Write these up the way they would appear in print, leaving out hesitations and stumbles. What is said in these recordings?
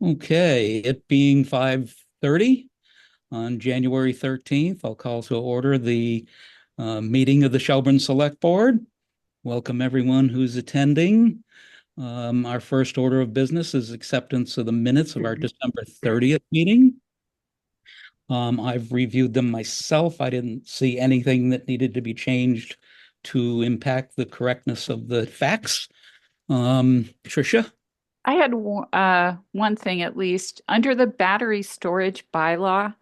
Okay, it being 5:30 on January 13th, I'll call to order the meeting of the Shelburne Select Board. Welcome everyone who's attending. Our first order of business is acceptance of the minutes of our December 30th meeting. I've reviewed them myself. I didn't see anything that needed to be changed to impact the correctness of the facts. Tricia? I had one thing at least. Under the battery storage bylaw,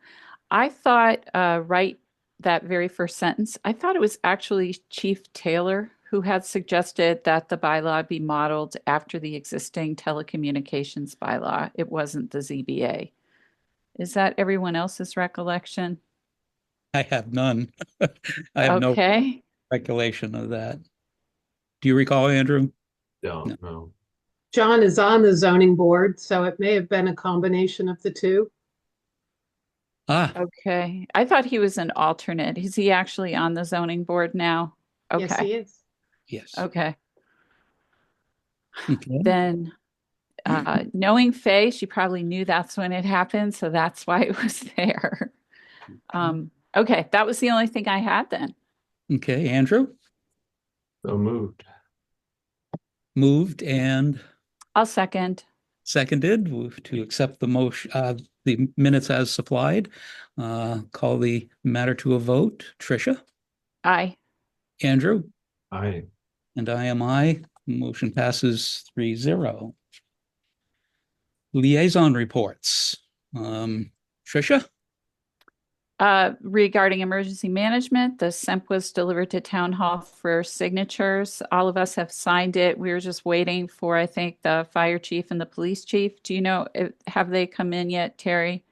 I thought, right, that very first sentence, I thought it was actually Chief Taylor who had suggested that the bylaw be modeled after the existing telecommunications bylaw. It wasn't the ZBA. Is that everyone else's recollection? I have none. I have no Okay. recollection of that. Do you recall, Andrew? No. Don't know. John is on the zoning board, so it may have been a combination of the two. Ah, Okay. I thought he was an alternate. Is he actually on the zoning board now? Yes, Okay. he is. yes. Okay. Okay. Then knowing Faye, she probably knew that's when it happened, so that's why it was there. Okay, that was the only thing I had then. Okay, Andrew So moved. moved and I'll second. seconded to accept the motion, the minutes as supplied. Call the matter to a vote. Tricia, Aye. Andrew, Aye. and I am I. Motion passes 3-0. Liaison reports. Tricia? Regarding emergency management, the SEMP was delivered to Town Hall for signatures. All of us have signed it. We were just waiting for, I think, the fire chief and the police chief. Do you know, have they come in yet, Terry?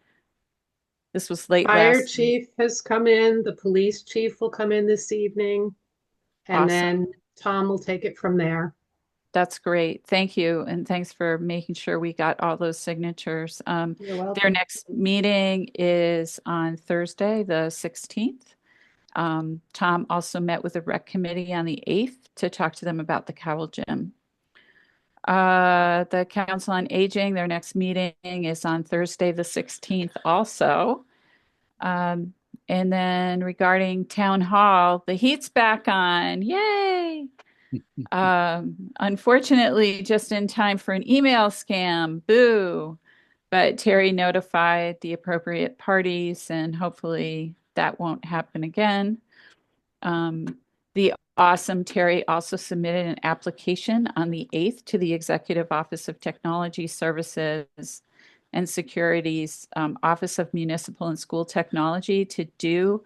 This was late Fire last week. chief has come in, the police chief will come in this evening, and Awesome. then Tom will take it from there. That's great. Thank you. And thanks for making sure we got all those signatures. You're Their welcome. next meeting is on Thursday, the 16th. Tom also met with the rec committee on the 8th to talk to them about the Cowell Gym. The Council on Aging, their next meeting is on Thursday, the 16th also. And then regarding Town Hall, the heat's back on. Yay! Unfortunately, just in time for an email scam. Boo. But Terry notified the appropriate parties, and hopefully that won't happen again. The awesome Terry also submitted an application on the 8th to the Executive Office of Technology Services and Security's Office of Municipal and School Technology to do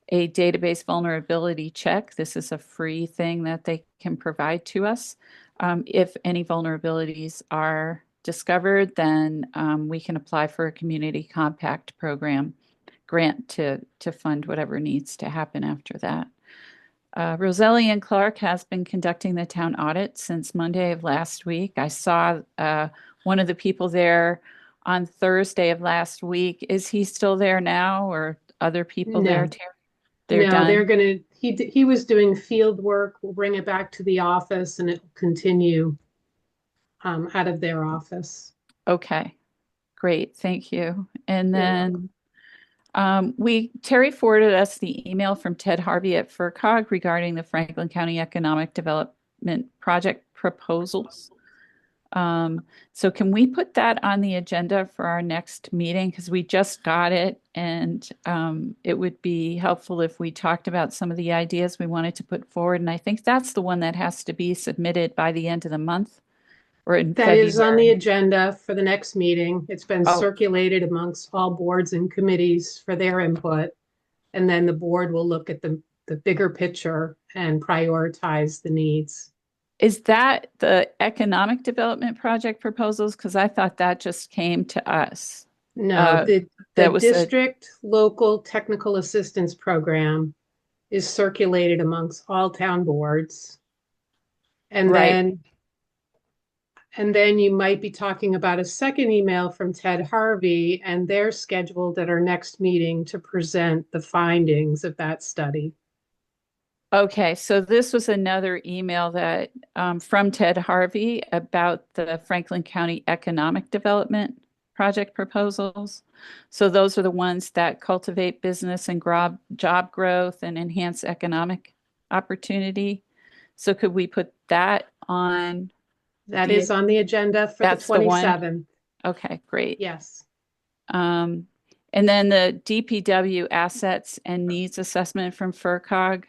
a database vulnerability check. This is a free thing that they can provide to us. If any vulnerabilities are discovered, then we can apply for a community compact program grant to fund whatever needs to happen after that. Roselli and Clark has been conducting the town audit since Monday of last week. I saw one of the people there on Thursday of last week. Is he still there now, or other people there, No, Terry? They're no, done. he was doing field work. We'll bring it back to the office and it will continue out of their office. Okay, great. Thank you. And You're welcome. then Terry forwarded us the email from Ted Harvey at FERCog regarding the Franklin County Economic Development Project proposals. So can we put that on the agenda for our next meeting? Because we just got it, and it would be helpful if we talked about some of the ideas we wanted to put forward. And I think that's the one that has to be submitted by the end of the month or in That is on the February. agenda for the next meeting. It's been Oh, circulated amongst all boards and committees for their input. And then the board will look at the bigger picture and prioritize the needs. is that the economic development project proposals? Because I thought that just came to us. No, Uh, the that was a, district local technical assistance program is circulated amongst all town boards. And right. then and then you might be talking about a second email from Ted Harvey, and they're scheduled at our next meeting to present the findings of that study. Okay, so this was another email that from Ted Harvey about the Franklin County economic development. project proposals. So those are the ones that cultivate business and job growth and enhance economic opportunity. So could we put that on? That is on the agenda for the That's the one? 27th. Okay, great. Yes. And then the DPW assets and needs assessment from FERCog.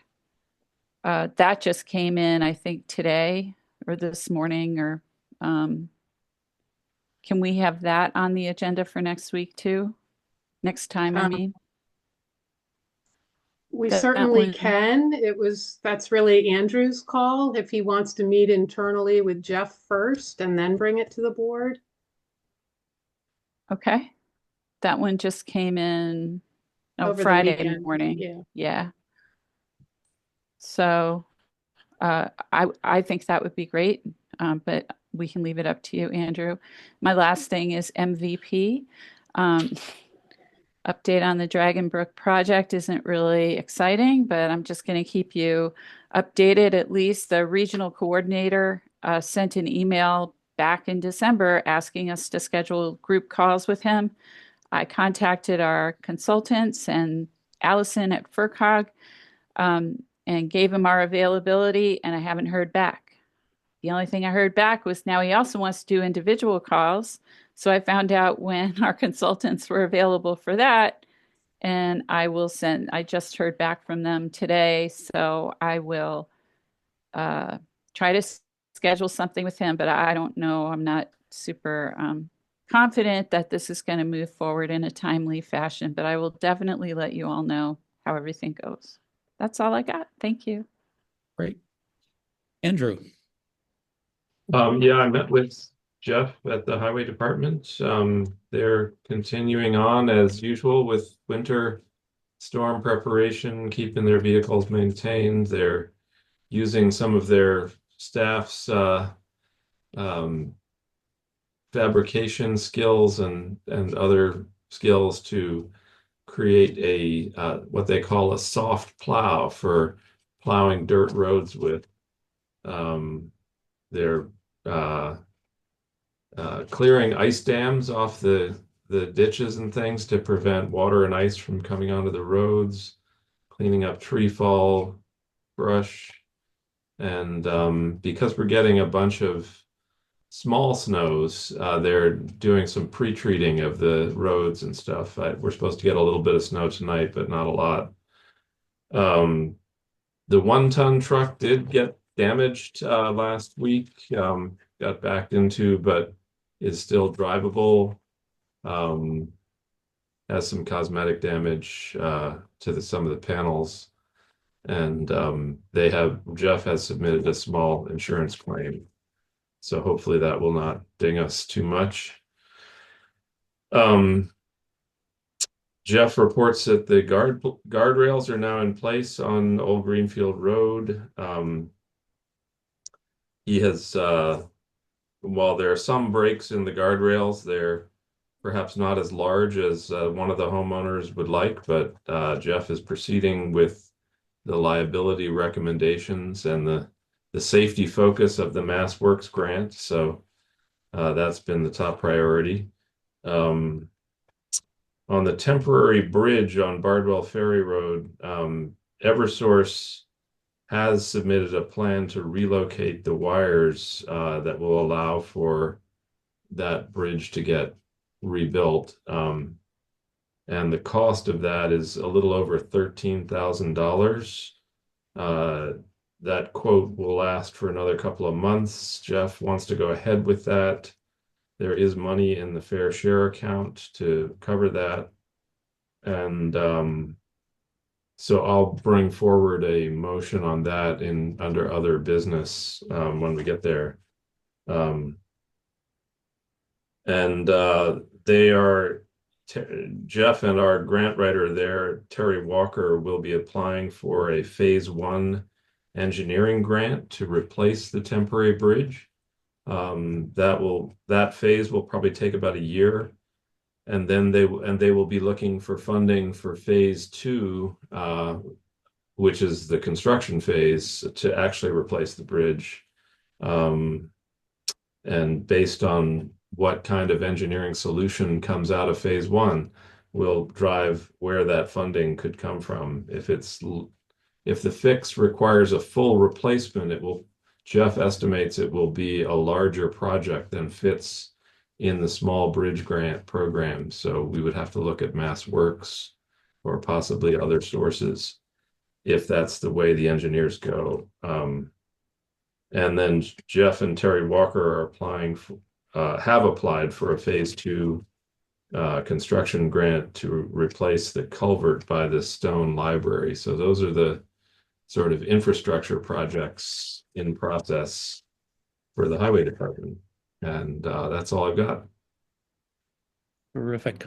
That just came in, I think, today or this morning, or can we have that on the agenda for next week too? Next time, I mean. We That certainly one- can. That's really Andrew's call if he wants to meet internally with Jeff first and then bring it to the board. Okay. That one just came in Over the Friday weekend. morning. Yeah. Yeah. So I think that would be great, but we can leave it up to you, Andrew. My last thing is MVP. Update on the Dragon Brook project isn't really exciting, but I'm just going to keep you updated. At least the regional coordinator sent an email back in December asking us to schedule group calls with him. I contacted our consultants and Allison at FERCog and gave him our availability, and I haven't heard back. The only thing I heard back was now he also wants to do individual calls. So I found out when our consultants were available for that, and I just heard back from them today. So I will try to schedule something with him, but I don't know. I'm not super confident that this is going to move forward in a timely fashion, but I will definitely let you all know how everything goes. That's all I got. Thank you. Great. Andrew. Yeah, I met with Jeff at the highway department. They're continuing on as usual with winter storm preparation, keeping their vehicles maintained. They're using some of their staff's fabrication skills and other skills to create a what they call a soft plow for plowing dirt roads with. They're clearing ice dams off the ditches and things to prevent water and ice from coming onto the roads, cleaning up tree fall, brush, and because we're getting a bunch of small snows, they're doing some pre-treating of the roads and stuff. We're supposed to get a little bit of snow tonight, but not a lot. The 1-ton truck did get damaged last week, got backed into, but is still drivable. Has some cosmetic damage to some of the panels, and Jeff has submitted a small insurance claim, so hopefully that will not ding us too much. Jeff reports that the guardrails are now in place on Old Greenfield Road. He has, while there are some breaks in the guardrails, they're perhaps not as large as one of the homeowners would like, but Jeff is proceeding with the liability recommendations and the safety focus of the Mass Works grant. So that's been the top priority. On the temporary bridge on Bardwell Ferry Road, Eversource has submitted a plan to relocate the wires that will allow for that bridge to get rebuilt. And the cost of that is a little over $13,000. That quote will last for another couple of months. Jeff wants to go ahead with that. There is money in the fair share account to cover that. And so I'll bring forward a motion on that under other business when we get there. Jeff and our grant writer there, Terry Walker, will be applying for a phase 1 engineering grant to replace the temporary bridge. That phase will probably take about a year, and then they will be looking for funding for phase 2, which is the construction phase, to actually replace the bridge. And based on what kind of engineering solution comes out of phase one will drive where that funding could come from. If the fix requires a full replacement, Jeff estimates it will be a larger project than fits in the small bridge grant program. So we would have to look at Mass Works or possibly other sources if that's the way the engineers go. And then Jeff and Terry Walker have applied for a phase two construction grant to replace the culvert by the stone library. So those are the sort of infrastructure projects in process for the highway department. And that's all I've got. Terrific.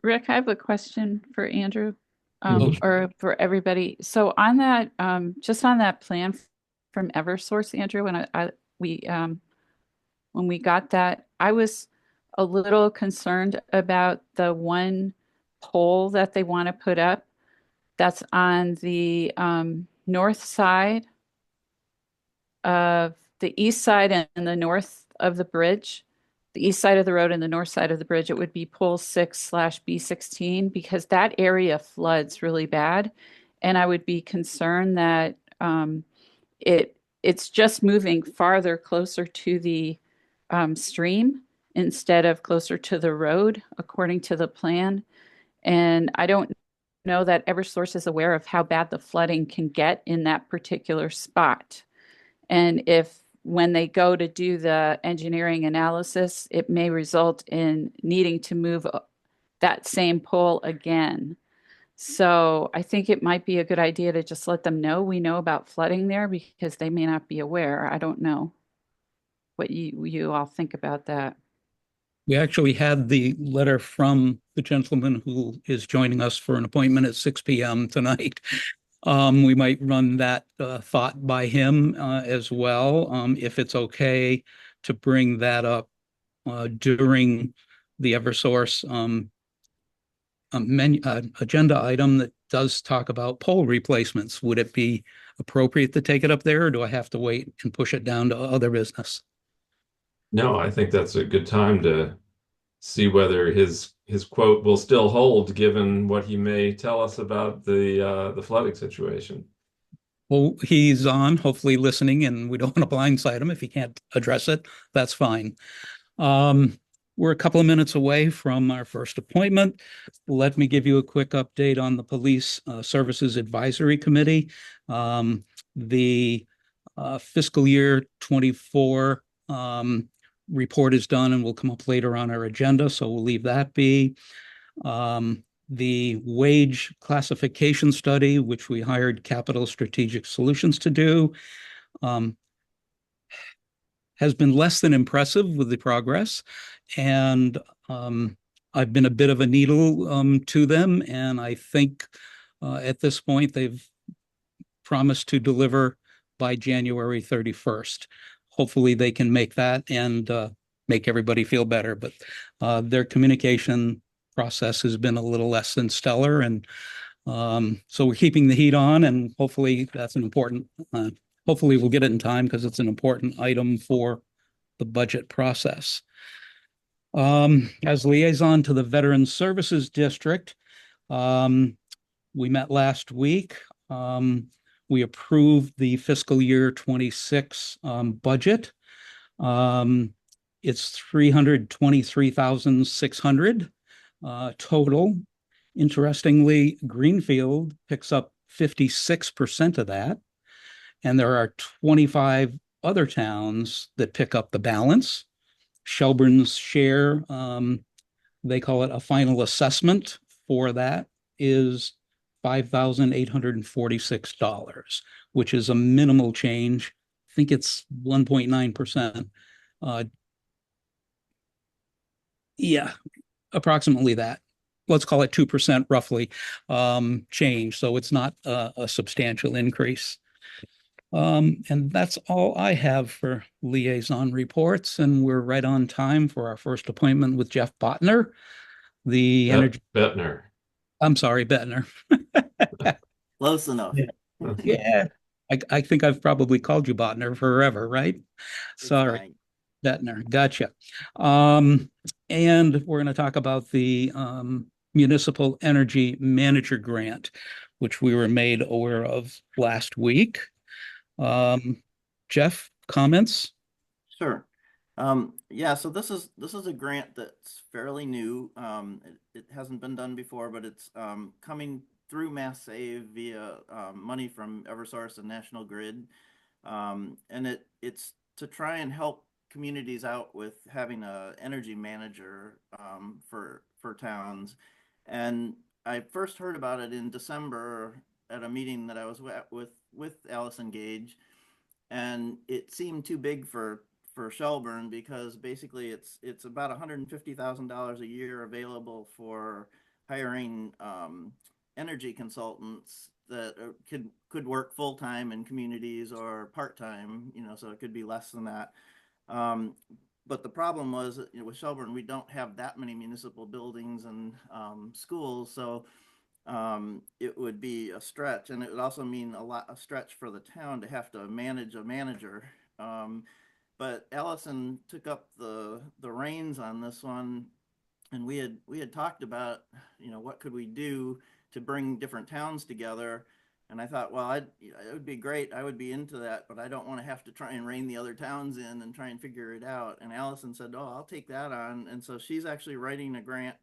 Rick, I have a question for Andrew, Mhm. or for everybody. So on that, just on that plan from Eversource, Andrew, when we got that, I was a little concerned about the one pole that they want to put up that's on the north side of the east side and the north of the bridge, the east side of the road and the north side of the bridge. It would be pole 6/B16 because that area floods really bad. And I would be concerned that it's just moving farther closer to the stream instead of closer to the road, according to the plan. And I don't know that Eversource is aware of how bad the flooding can get in that particular spot. And if when they go to do the engineering analysis, it may result in needing to move that same pole again. So I think it might be a good idea to just let them know we know about flooding there because they may not be aware. I don't know what you all think about that. We actually had the letter from the gentleman who is joining us for an appointment at 6 p.m. tonight. We might run that thought by him as well, if it's okay to bring that up during the Eversource agenda item that does talk about pole replacements. Would it be appropriate to take it up there, or do I have to wait and push it down to other business? No, I think that's a good time to see whether his quote will still hold, given what he may tell us about the flooding situation. Well, he's on, hopefully listening, and we don't want to blindside him if he can't address it. That's fine. We're a couple of minutes away from our first appointment. Let me give you a quick update on the Police Services Advisory Committee. The fiscal year 24 report is done and will come up later on our agenda, so we'll leave that be. The wage classification study, which we hired Capital Strategic Solutions to do, has been less than impressive with the progress. And I've been a bit of a needle to them. And I think at this point, they've promised to deliver by January 31st. Hopefully they can make that and make everybody feel better. But their communication process has been a little less than stellar. And so we're keeping the heat on, and hopefully that's an important, hopefully we'll get it in time because it's an important item for the budget process. As liaison to the Veteran Services District, we met last week. We approved the fiscal year 26 budget. It's $323,600 total. Interestingly, Greenfield picks up 56% of that. And there are 25 other towns that pick up the balance. Shelburne's share, they call it a final assessment for that, is $5,846, which is a minimal change. I think it's 1.9%. Yeah, approximately that. Let's call it 2% roughly change. So it's not a substantial increase. And that's all I have for liaison reports. And we're right on time for our first appointment with Jeff Botner, the energy. Bettner. I'm sorry, Bettner. Close enough. Yeah. I think I've probably called you Botner forever, right? It's Sorry. fine. Detner, gotcha. And we're going to talk about the Municipal Energy Manager Grant, which we were made aware of last week. Jeff, comments? Sure. Yeah, so this is a grant that's fairly new. It hasn't been done before, but it's coming through Mass Save via money from Eversource and National Grid. And it's to try and help communities out with having a energy manager for towns. And I first heard about it in December at a meeting that I was at with Allison Gage, and it seemed too big for Shelburne because basically it's about $150,000 a year available for hiring energy consultants that could work full time in communities or part time, so it could be less than that. But the problem was, with Shelburne, we don't have that many municipal buildings and schools, so it would be a stretch, and it would also mean a stretch for the town to have to manage a manager. But Allison took up the reins on this one, and we had talked about, what could we do to bring different towns together. And I thought, well, it would be great. I would be into that, but I don't want to have to try and rein the other towns in and try and figure it out. And Allison said, oh, I'll take that on. And so she's actually writing a grant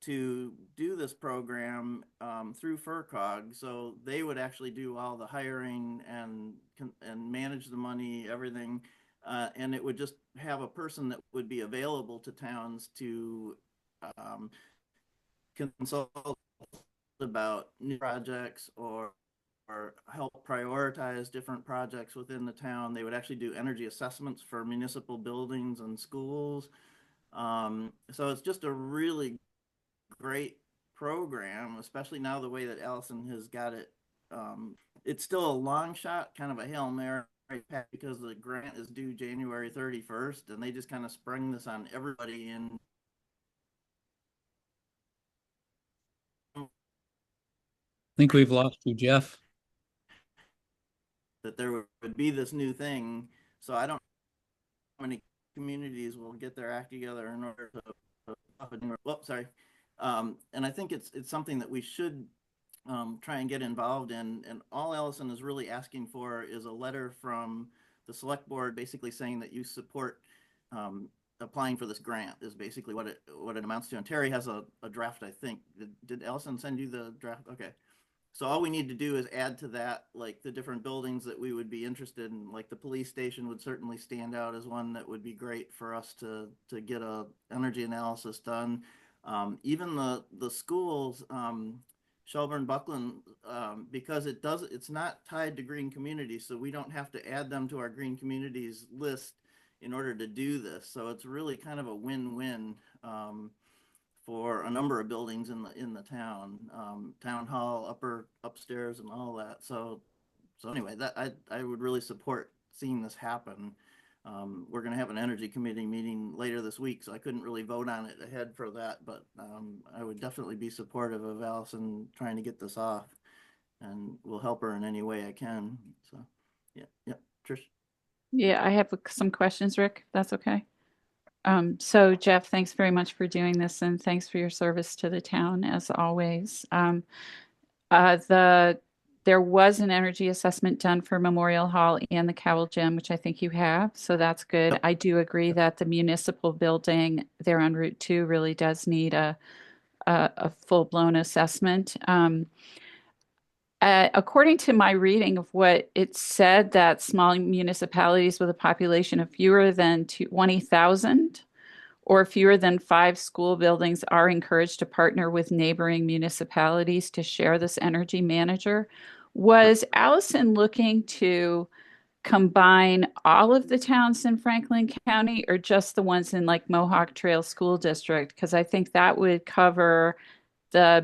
to do this program through FERCog. So they would actually do all the hiring and manage the money, everything. And it would just have a person that would be available to towns to consult about new projects or help prioritize different projects within the town. They would actually do energy assessments for municipal buildings and schools. So it's just a really great program, especially now the way that Allison has got it. It's still a long shot, kind of a Hail Mary, because the grant is due January 31st, and they just kind of sprung this on everybody. And I think we've lost you, Jeff. that there would be this new thing. So I don't know how many communities will get their act together in order to sorry. And I think it's something that we should try and get involved in. And all Allison is really asking for is a letter from the select board, basically saying that you support applying for this grant, is basically what it amounts to. And Terry has a draft, I think. Did Allison send you the draft? Okay. So all we need to do is add to that, like, the different buildings that we would be interested in. Like the police station would certainly stand out as one that would be great for us to get a energy analysis done. Even the schools, Shelburne, Buckland, because it's not tied to green communities, so we don't have to add them to our green communities list in order to do this. So it's really kind of a win-win for a number of buildings in the town, town hall, upstairs, and all that. So anyway, that I would really support seeing this happen. We're going to have an energy committee meeting later this week, so I couldn't really vote on it ahead for that, but I would definitely be supportive of Allison trying to get this off, and will help her in any way I can. So yeah, Trish. Yeah, I have some questions, Rick. That's okay. So Jeff, thanks very much for doing this, and thanks for your service to the town as always. There was an energy assessment done for Memorial Hall and the Cowell Gym, which I think you have, so that's good. Yep. I do agree that the municipal building there on Route 2 really does need a full-blown assessment. According to my reading of what it said, that small municipalities with a population of fewer than 20,000 or fewer than 5 school buildings are encouraged to partner with neighboring municipalities to share this energy manager. Was Allison looking to combine all of the towns in Franklin County or just the ones in like Mohawk Trail School District? Because I think that would cover the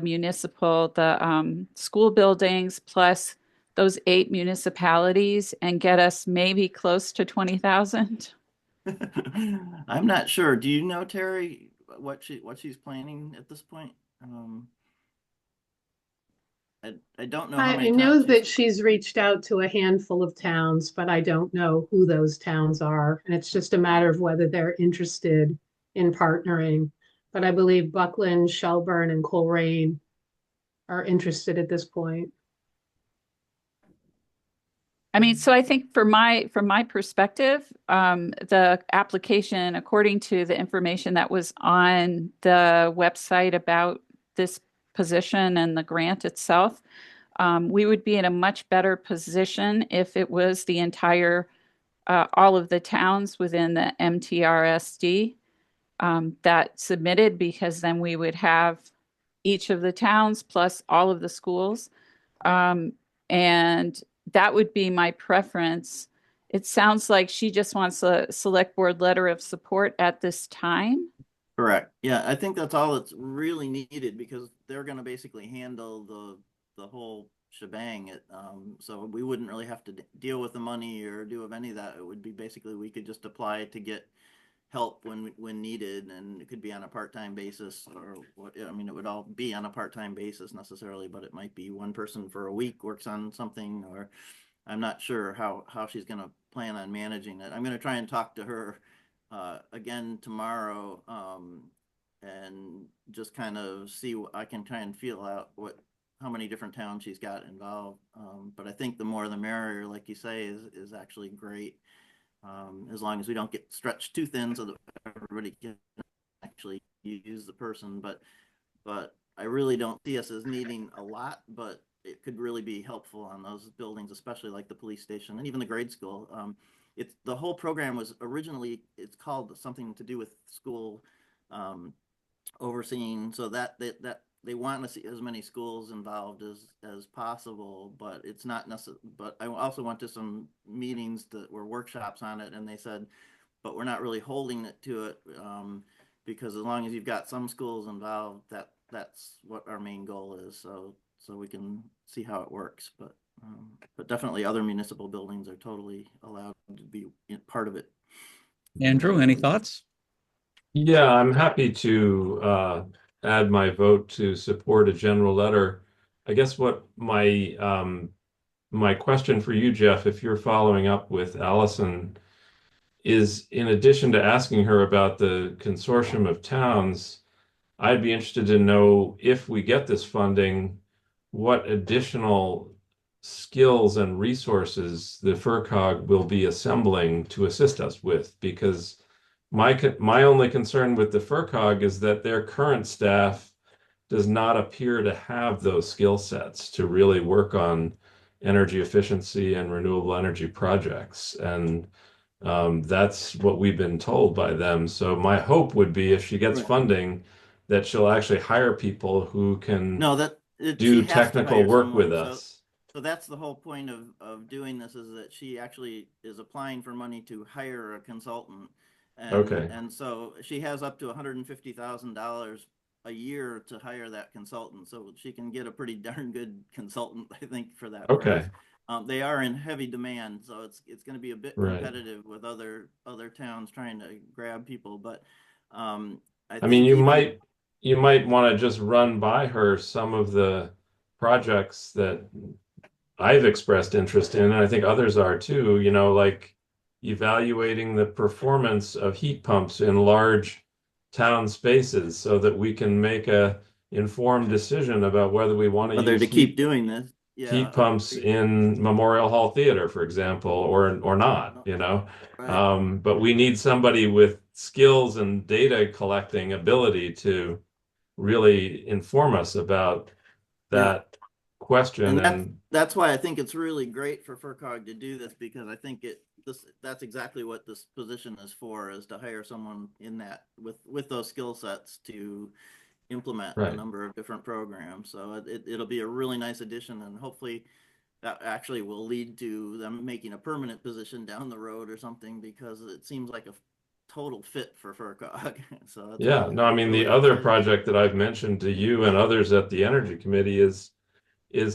school buildings plus those 8 municipalities and get us maybe close to 20,000. I'm not sure. Do you know, Terry, what she's planning at this point? I don't know how I many know times that she's reached out to a handful of towns, but I don't know who those towns are. And it's just a matter of whether they're interested in partnering. But I believe Buckland, Shelburne, and Coleraine are interested at this point. I mean, so I think from my perspective, the application, according to the information that was on the website about this position and the grant itself, we would be in a much better position if it was the entire, all of the towns within the MTRSD that submitted, because then we would have each of the towns plus all of the schools. Um, and that would be my preference. It sounds like she just wants a select board letter of support at this time. Correct. Yeah, I think that's all that's really needed because they're going to basically handle the whole shebang. So we wouldn't really have to deal with the money or do any of that. It would be basically we could just apply to get help when needed, and it could be on a part-time basis or what. I mean, it would all be on a part-time basis necessarily, but it might be one person for a week works on something, or I'm not sure how she's going to plan on managing it. I'm going to try and talk to her again tomorrow, and just kind of see what I can try and feel out how many different towns she's got involved. But I think the more the merrier, like you say, is actually great. As long as we don't get stretched too thin so that everybody can actually use the person. But I really don't see us as needing a lot, but it could really be helpful on those buildings, especially like the police station and even the grade school. The whole program was originally, it's called something to do with school overseeing, so that they want to see as many schools involved as possible, but it's not necessary. But I also went to some meetings that were workshops on it, and they said, but we're not really holding it to it, because as long as you've got some schools involved, that's what our main goal is. So we can see how it works, but definitely other municipal buildings are totally allowed to be part of it. Andrew, any thoughts? Yeah, I'm happy to add my vote to support a general letter. I guess what my question for you, Jeff, if you're following up with Allison, is in addition to asking her about the consortium of towns, I'd be interested to know if we get this funding, what additional skills and resources the FERCog will be assembling to assist us with, because my only concern with the FERCog is that their current staff does not appear to have those skill sets to really work on energy efficiency and renewable energy projects. And that's what we've been told by them. So my hope would be if she gets Right. funding, that she'll actually hire people who can No, do she has to technical hire work with someone. us. So that's the whole point of doing this, is that she actually is applying for money to hire a consultant. Okay. And so she has up to $150,000 a year to hire that consultant. So she can get a pretty darn good consultant, I think, for that Okay. price. They are in heavy demand, so it's going to be a bit Right. competitive with other towns trying to grab people. But I mean, you might want to just run by her some of the projects that I've expressed interest in, and I think others are too, like evaluating the performance of heat pumps in large town spaces so that we can make a informed decision about whether we want to whether use to keep doing this. Yeah, heat pumps in Memorial Hall Theater, for example, or not, right. But we need somebody with skills and data collecting ability to really inform us about Yeah. that question. And that's why I think it's really great for FERCog to do this, because I think that's exactly what this position is for, is to hire someone in that with those skill sets to implement Right. a number of different programs. So it'll be a really nice addition, and hopefully that actually will lead to them making a permanent position down the road or something, because it seems like a total fit for FERCog. So that's Yeah, no, I mean, the really other excited. project that I've mentioned to you and others at the Energy Committee is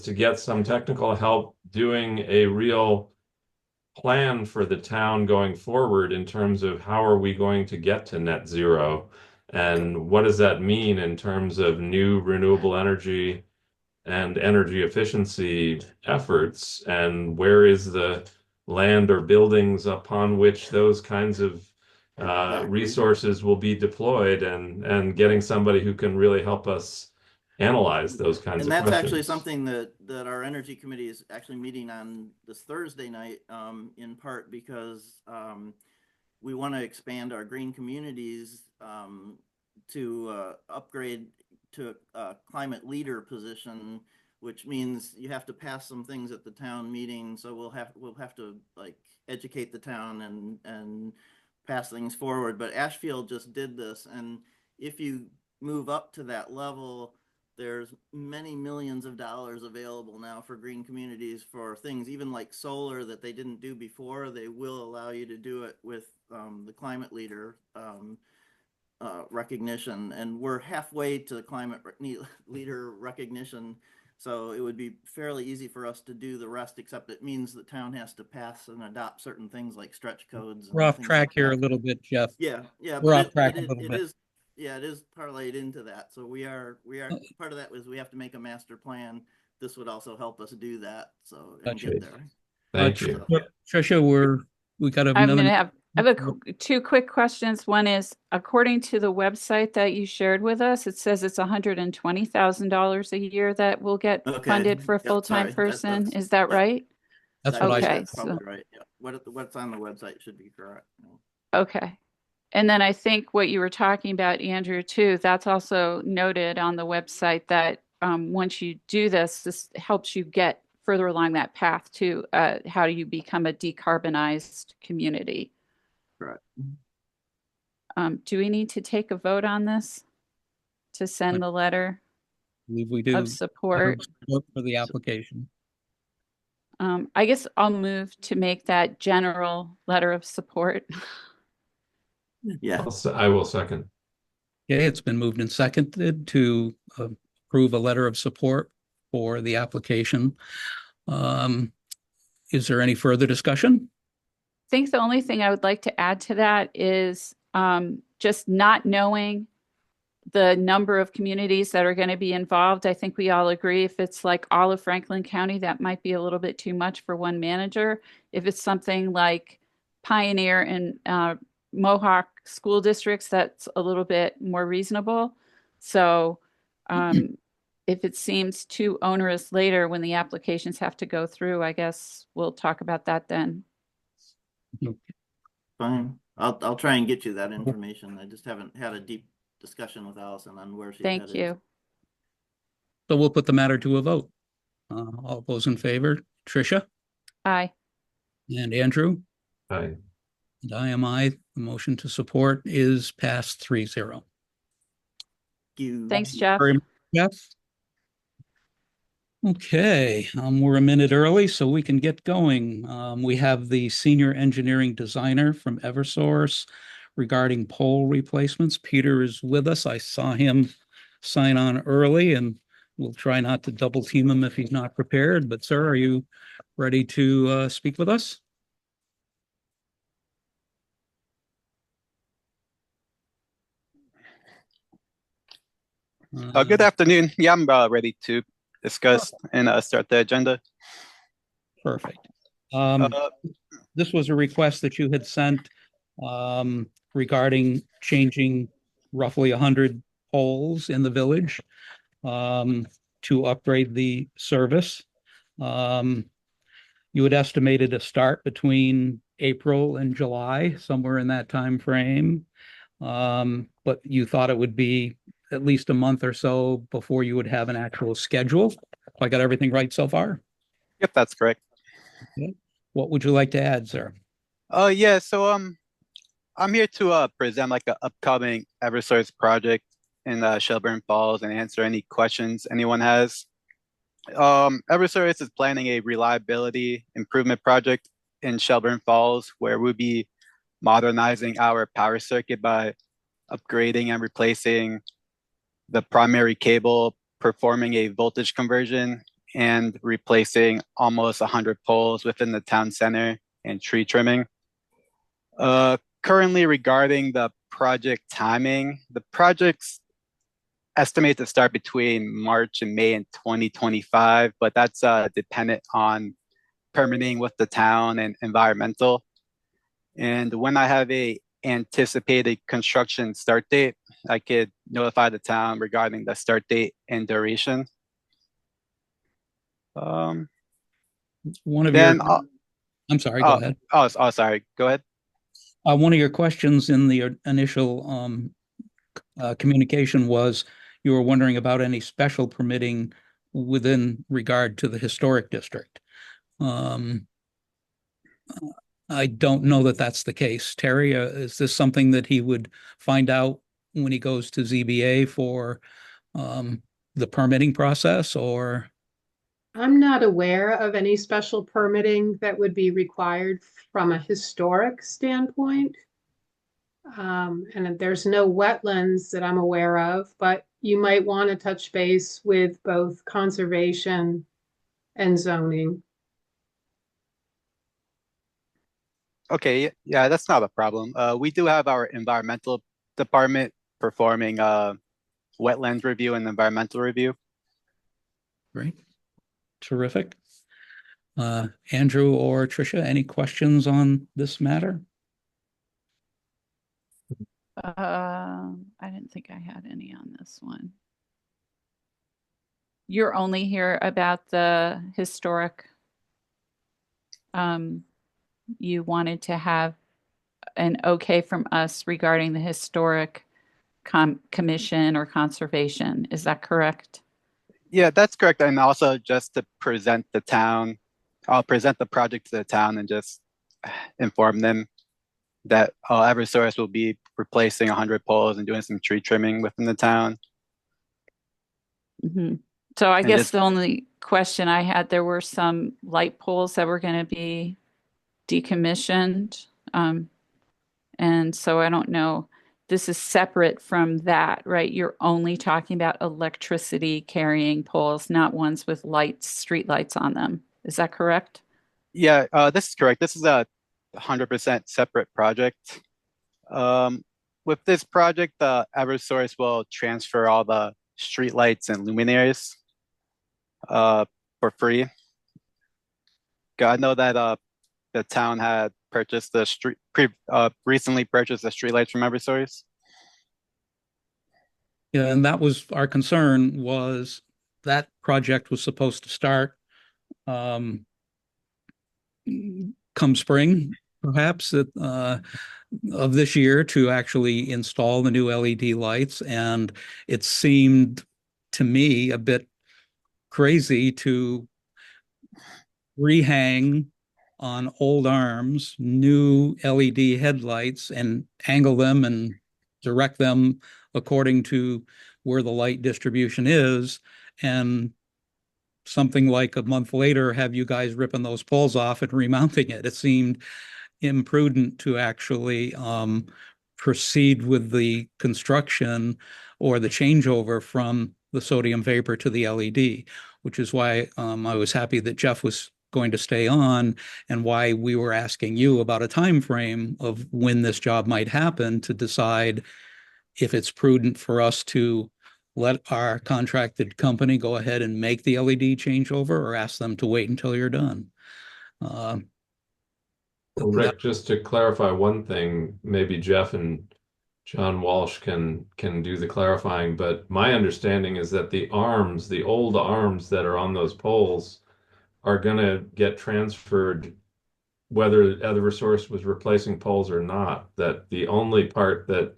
to get some technical help doing a real plan for the town going forward in terms of how are we going to get to net zero, and what does that mean in terms of new renewable energy and energy efficiency efforts, and where is the land or buildings upon which those kinds of resources will be deployed, and getting somebody who can really help us analyze those kinds And of that's actually questions. something that our energy committee is actually meeting on this Thursday night, in part because we want to expand our green communities to upgrade to a climate leader position, which means you have to pass some things at the town meeting. So we'll have to like educate the town and pass things forward. But Ashfield just did this, and if you move up to that level, there's many millions of dollars available now for green communities for things even like solar that they didn't do before. They will allow you to do it with the climate leader recognition, and we're halfway to the climate leader recognition. So it would be fairly easy for us to do the rest, except it means the town has to pass and adopt certain things like stretch codes. We're and off things track like here that. a little bit, Jeff. Yeah, We're but off track a little it bit. is, yeah, it is parlayed into that. So we are part of that was we have to make a master plan. This would also help us do that. So and Gotcha. get there. Thank you. Tricia, we got I'm another. going to have two quick questions. One is, according to the website that you shared with us, it says it's $120,000 a year that will get funded for a Yep, full-time sorry. person. That's Is that yep. right? That's what I Okay, said. That's probably right. Yeah. What's on the website should be correct. Okay. And then I think what you were talking about, Andrew, too, that's also noted on the website that once you do this, this helps you get further along that path to how do you become a decarbonized community. Correct. Do we need to take a vote on this to send the letter I believe we do. of support? For the application. I guess I'll move to make that general letter of support. Yeah. I will second. Okay, it's been moved and seconded to approve a letter of support for the application. Is there any further discussion? I think the only thing I would like to add to that is just not knowing the number of communities that are going to be involved. I think we all agree if it's like all of Franklin County, that might be a little bit too much for one manager. If it's something like Pioneer and Mohawk school districts, that's a little bit more reasonable. So if it seems too onerous later when the applications have to go through, I guess we'll talk about that then. Fine. I'll try and get you that information. I just haven't had a deep discussion with Allison on where she's Thank headed. you. So we'll put the matter to a vote. All those in favor, Tricia Aye. and Andrew? Aye. And I am aye. The motion to support is passed 3-0. Thanks, Jeff. Very much, Jeff. Okay, we're a minute early, so we can get going. We have the senior engineering designer from Eversource regarding pole replacements. Peter is with us. I saw him sign on early, and we'll try not to double team him if he's not prepared. But sir, are you ready to speak with us? Good afternoon. Yeah, I'm ready to discuss and start the agenda. Perfect. This was a request that you had sent regarding changing roughly 100 poles in the village to upgrade the service. You had estimated a start between April and July, somewhere in that time frame. But you thought it would be at least a month or so before you would have an actual schedule. If I got everything right so far? Yep, that's correct. Okay. What would you like to add, sir? Yeah, so I'm here to present like an upcoming Eversource project in Shelburne Falls and answer any questions anyone has. Eversource is planning a reliability improvement project in Shelburne Falls where we'll be modernizing our power circuit by upgrading and replacing the primary cable, performing a voltage conversion, and replacing almost 100 poles within the town center and tree trimming. Currently, regarding the project timing, the project's estimated to start between March and May in 2025, but that's dependent on permitting with the town and environmental. And when I have a anticipated construction start date, I could notify the town regarding the start date and duration. One of Then, your, I'm sorry, go ahead. Sorry, go ahead. One of your questions in the initial communication was you were wondering about any special permitting within regard to the historic district. I don't know that that's the case. Terry, is this something that he would find out when he goes to ZBA for the permitting process, or? I'm not aware of any special permitting that would be required from a historic standpoint. And there's no wetlands that I'm aware of, but you might want to touch base with both conservation and zoning. Okay, yeah, that's not a problem. We do have our environmental department performing wetlands review and environmental review. Great. Terrific. Andrew or Tricia, any questions on this matter? I didn't think I had any on this one. You're only here about the historic. You wanted to have an okay from us regarding the historic commission or conservation. Is that correct? Yeah, that's correct. And also just to present the town, I'll present the project to the town and just inform them that Eversource will be replacing 100 poles and doing some tree trimming within the town. Mm-hmm. So I And guess just- the only question I had, there were some light poles that were going to be decommissioned. And so I don't know, this is separate from that, right? You're only talking about electricity carrying poles, not ones with lights, street lights on them. Is that correct? Yeah, this is correct. This is a 100% separate project. With this project, Eversource will transfer all the street lights and luminaires for free. I know that the town had purchased recently purchased the streetlights from Eversource. Yeah, and that was our concern, was that project was supposed to start come spring, perhaps, of this year, to actually install the new LED lights. And it seemed to me a bit crazy to rehang on old arms new LED headlights and angle them and direct them according to where the light distribution is, and something like a month later have you guys ripping those poles off and remounting it. It seemed imprudent to actually proceed with the construction or the changeover from the sodium vapor to the LED, which is why I was happy that Jeff was going to stay on, and why we were asking you about a time frame of when this job might happen, to decide if it's prudent for us to let our contracted company go ahead and make the LED changeover, or ask them to wait until you're done. Rick, just to clarify one thing, maybe Jeff and John Walsh can do the clarifying, but my understanding is that the old arms that are on those poles are going to get transferred whether Eversource was replacing poles or not. That the only part that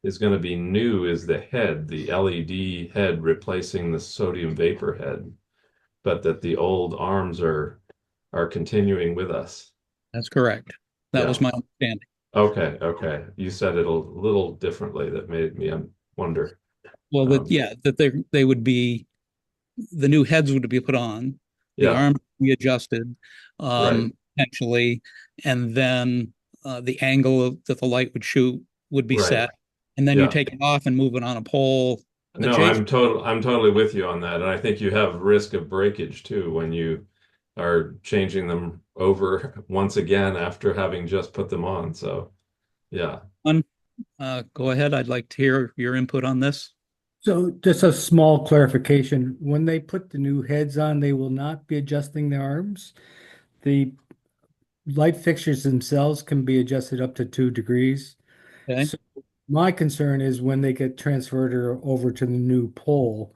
is going to be new is the head, the LED head replacing the sodium vapor head, but that the old arms are continuing with us. That's correct. That was my understanding. Okay. You said it a little differently. That made me wonder. Well, that they would be, the new heads would be put on, the arms would be adjusted, potentially, and then the angle that the light would shoot would be set, and then you take it off and move it on a pole. No, I'm totally with you on that, and I think you have risk of breakage too when you are changing them over once again after having just put them on. So, yeah. Go ahead. I'd like to hear your input on this. So just a small clarification. When they put the new heads on, they will not be adjusting their arms. The light fixtures themselves can be adjusted up to 2 degrees. Okay. So my concern is when they get transferred over to the new pole,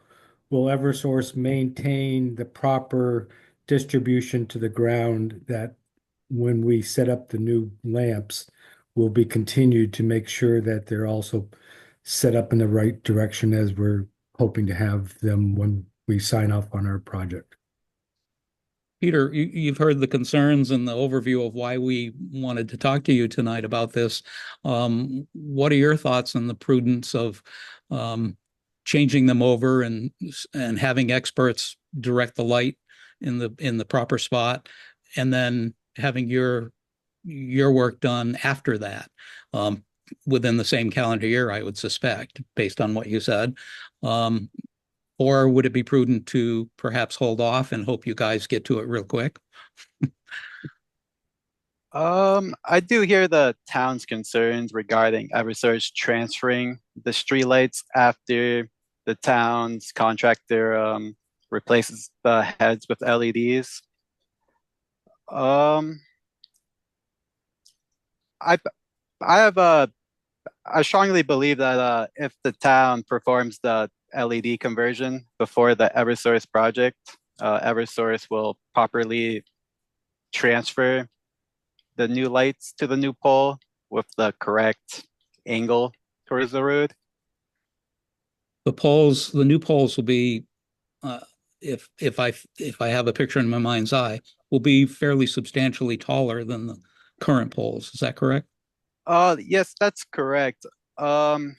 will Eversource maintain the proper distribution to the ground that when we set up the new lamps will be continued to make sure that they're also set up in the right direction as we're hoping to have them when we sign off on our project. Peter, you've heard the concerns and the overview of why we wanted to talk to you tonight about this. What are your thoughts on the prudence of changing them over and having experts direct the light in the proper spot, and then having your work done after that, within the same calendar year, I would suspect, based on what you said. Or would it be prudent to perhaps hold off and hope you guys get to it real quick? I do hear the town's concerns regarding Eversource transferring the streetlights after the town's contractor replaces the heads with LEDs. I I have I strongly believe that if the town performs the LED conversion before the Eversource project, Eversource will properly transfer the new lights to the new pole with the correct angle towards the road. The new poles will be, uh, if I have a picture in my mind's eye, will be fairly substantially taller than the current poles. Is that correct? Yes, that's correct. Um,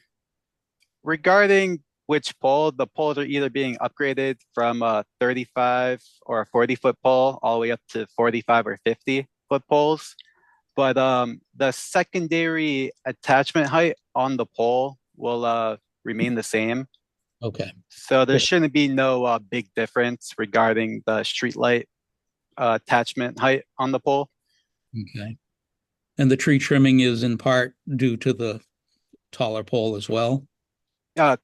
Regarding which pole, the poles are either being upgraded from a 35 or a 40-foot pole all the way up to 45 or 50-foot poles. But the secondary attachment height on the pole will remain the same. Okay. So there Cool. shouldn't be no big difference regarding the streetlight attachment height on the pole. Okay. And the tree trimming is in part due to the taller pole as well?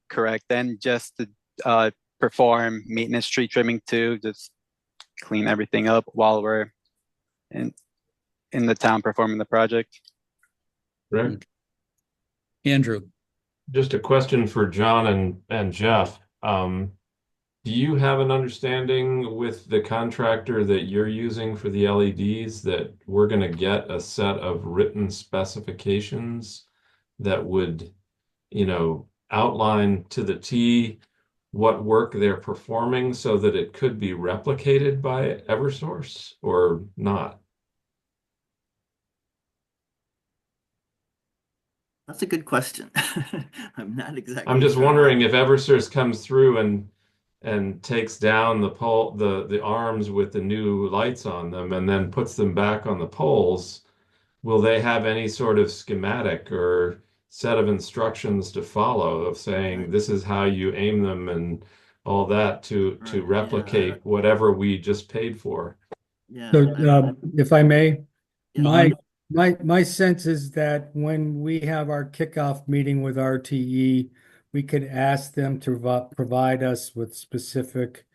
Correct. And just to perform maintenance tree trimming too, just clean everything up while we're in the town performing the project. Rick, Andrew, just a question for John and Jeff. Do you have an understanding with the contractor that you're using for the LEDs that we're going to get a set of written specifications that would, outline to the T what work they're performing so that it could be replicated by Eversource or not? That's a good question. I'm not exactly I'm just sure. wondering if Eversource comes through and takes down the pole, the arms with the new lights on them and then puts them back on the poles, will they have any sort of schematic or set of instructions to follow of saying Right. this is how you aim them and all that to Right, yeah. replicate whatever we just paid for? Yeah. So, if I may, Yeah. my sense is that when we have our kickoff meeting with RTE, we could ask them to provide us with specific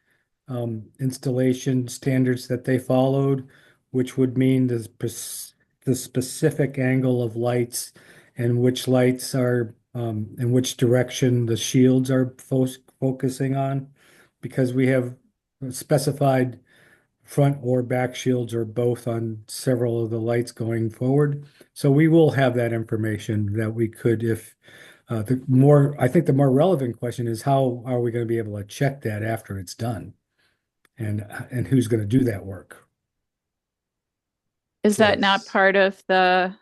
installation standards that they followed, which would mean the specific angle of lights and which lights are in which direction the shields are focusing on, because we have specified front or back shields or both on several of the lights going forward. So we will have that information that we could, if I think the more relevant question is how are we going to be able to check that after it's done? And who's going to do that work? Is that not Yes. part of the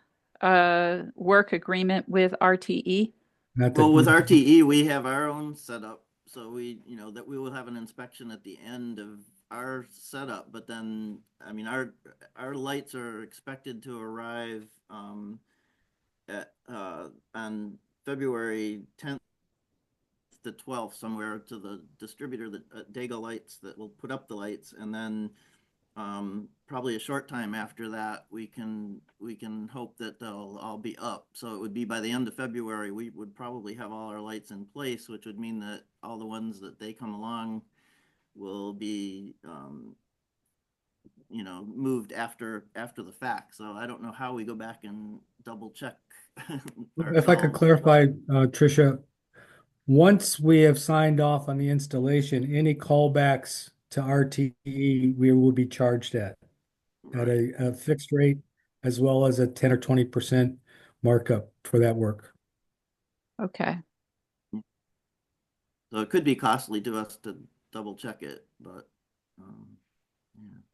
work agreement with RTE? Not Well, with that, RTE, we have our own setup, so that we will have an inspection at the end of our setup. But then, I mean, our lights are expected to arrive at on February 10th to 12th, somewhere to the distributor that Dega Lights that will put up the lights, and then probably a short time after that, we can hope that they'll all be up. So it would be by the end of February, we would probably have all our lights in place, which would mean that all the ones that they come along will be, moved after the fact. So I don't know how we go back and double check. If I could ourselves. clarify, Tricia, once we have signed off on the installation, any callbacks to RTE, we will be charged at Right. a fixed rate as well as a 10 or 20% markup for that work. Okay. So it could be costly to us to double check it, but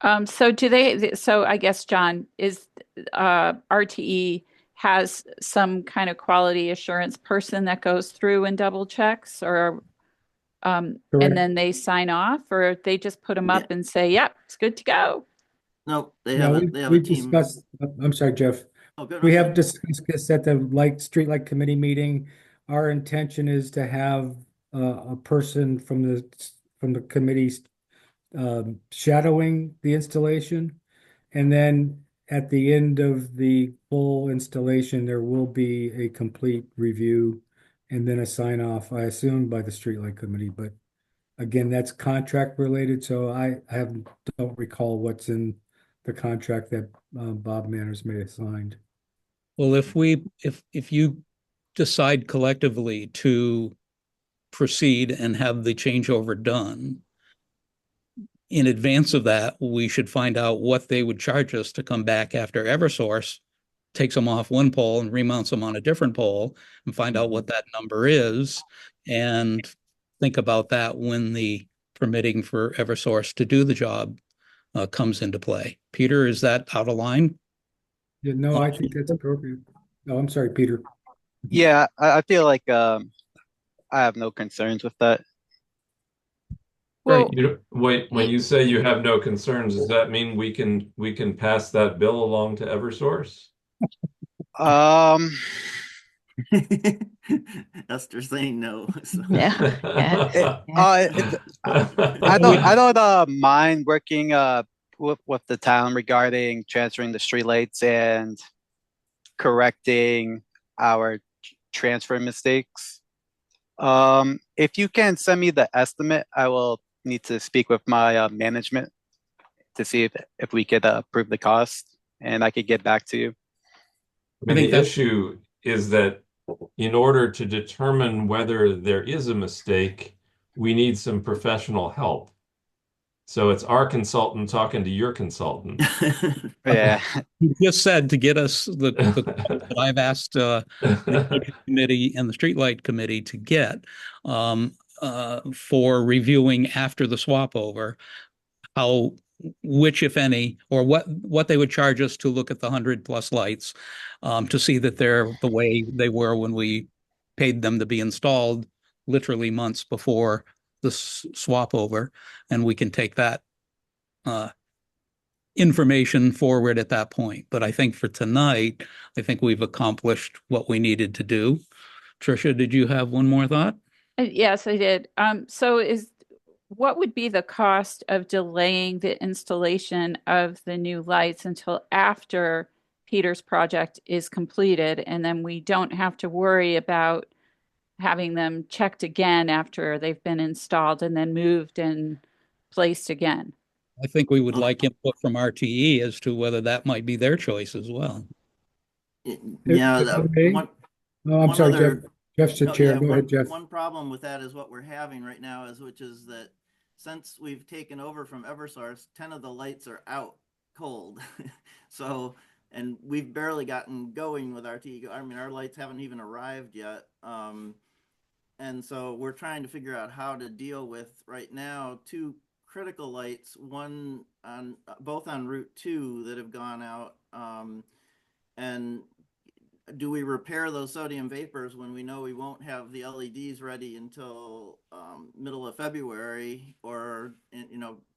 yeah. So so I guess, John, is RTE has some kind of quality assurance person that goes through and double checks, or and Correct. then they sign off, or they just put them Yeah. up and say, yep, it's good to go. No, they No, have a we team. discussed, I'm sorry, Jeff. Oh, good. We Okay. have discussed this at the streetlight committee meeting. Our intention is to have a person from the committees shadowing the installation. And then at the end of the full installation, there will be a complete review and then a sign off, I assume, by the streetlight committee. But again, that's contract related, so don't recall what's in the contract that Bob Manners may have signed. Well, if you decide collectively to proceed and have the changeover done, in advance of that, we should find out what they would charge us to come back after Eversource takes them off one pole and remounts them on a different pole, and find out what that number is, and think about that when the permitting for Eversource to do the job comes into play. Peter, is that out of line? Yeah, no, I think that's appropriate. Oh, I'm sorry, Peter. Yeah, I feel like I have no concerns with that. Well, When you say you have no concerns, does that mean we can pass that bill along to Eversource? Um, Esther's saying no. So. Yeah. I don't mind working with the town regarding transferring the streetlights and correcting our transfer mistakes. If you can send me the estimate, I will need to speak with my management to see if we could approve the cost, and I could get back to you. I mean, the issue is that in order to determine whether there is a mistake, we need some professional help. So it's our consultant talking to your consultant. Yeah. You just said to get us the that I've asked the committee and the streetlight committee to get for reviewing after the swap over, which, if any, or what they would charge us to look at the 100+ lights, to see that they're the way they were when we paid them to be installed literally months before the swap over, and we can take that information forward at that point. But I think for tonight, I think we've accomplished what we needed to do. Tricia, did you have one more thought? Yes, I did. So what would be the cost of delaying the installation of the new lights until after Peter's project is completed, and then we don't have to worry about having them checked again after they've been installed and then moved and placed again? I think we would like input from RTE as to whether that might be their choice as well. Yeah, I'm sorry, Jeff. Jeff's the chair. Go ahead, Jeff. One problem with that is what we're having right now which is that since we've taken over from Eversource, 10 of the lights are out cold. So, and we've barely gotten going with RTE. I mean, our lights haven't even arrived yet. And so we're trying to figure out how to deal with right now 2 critical lights, both on Route 2 that have gone out. And do we repair those sodium vapors when we know we won't have the LEDs ready until middle of February? Or,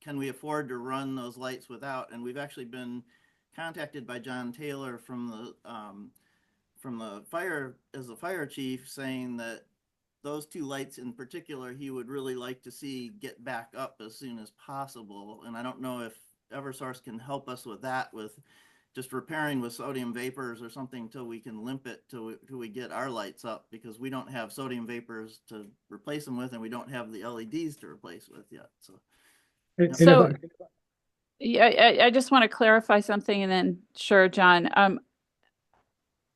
can we afford to run those lights without? And we've actually been contacted by John Taylor from the fire chief, saying that those 2 lights in particular he would really like to see get back up as soon as possible. And I don't know if Eversource can help us with that, with just repairing with sodium vapors or something till we can limp it till we get our lights up, because we don't have sodium vapors to replace them with, and we don't have the LEDs to replace with yet. So, So yeah, I just want to clarify something, and then sure, John.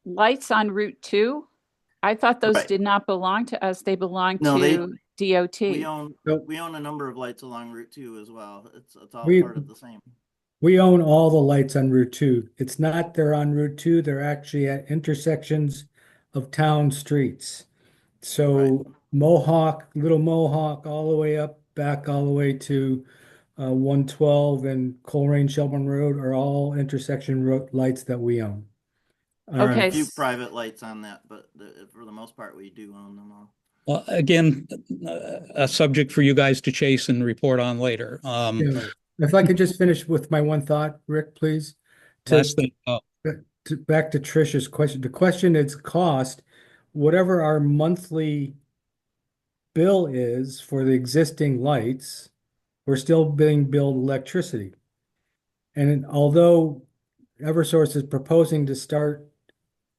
Lights on Route 2, I thought those Right. did not belong to us. They belong No, to DOT. we own a number of lights along Route 2 as well. It's all part of the same. We own all the lights on Route 2. It's not they're on Route 2, they're actually at intersections of town streets. So Mohawk, Little Mohawk, all the way up, back all the way to 112 and Coleraine Shelburne Road are all intersection lights that we own. There are Okay. a few private lights on that, but for the most part, we do own them all. Well, again, a subject for you guys to chase and report on later. Yeah. If I could just finish with my one thought, Rick, please. Last thing, Back to Trish's question. The question is cost. Whatever our monthly bill is for the existing lights, we're still being billed electricity. And although Eversource is proposing to start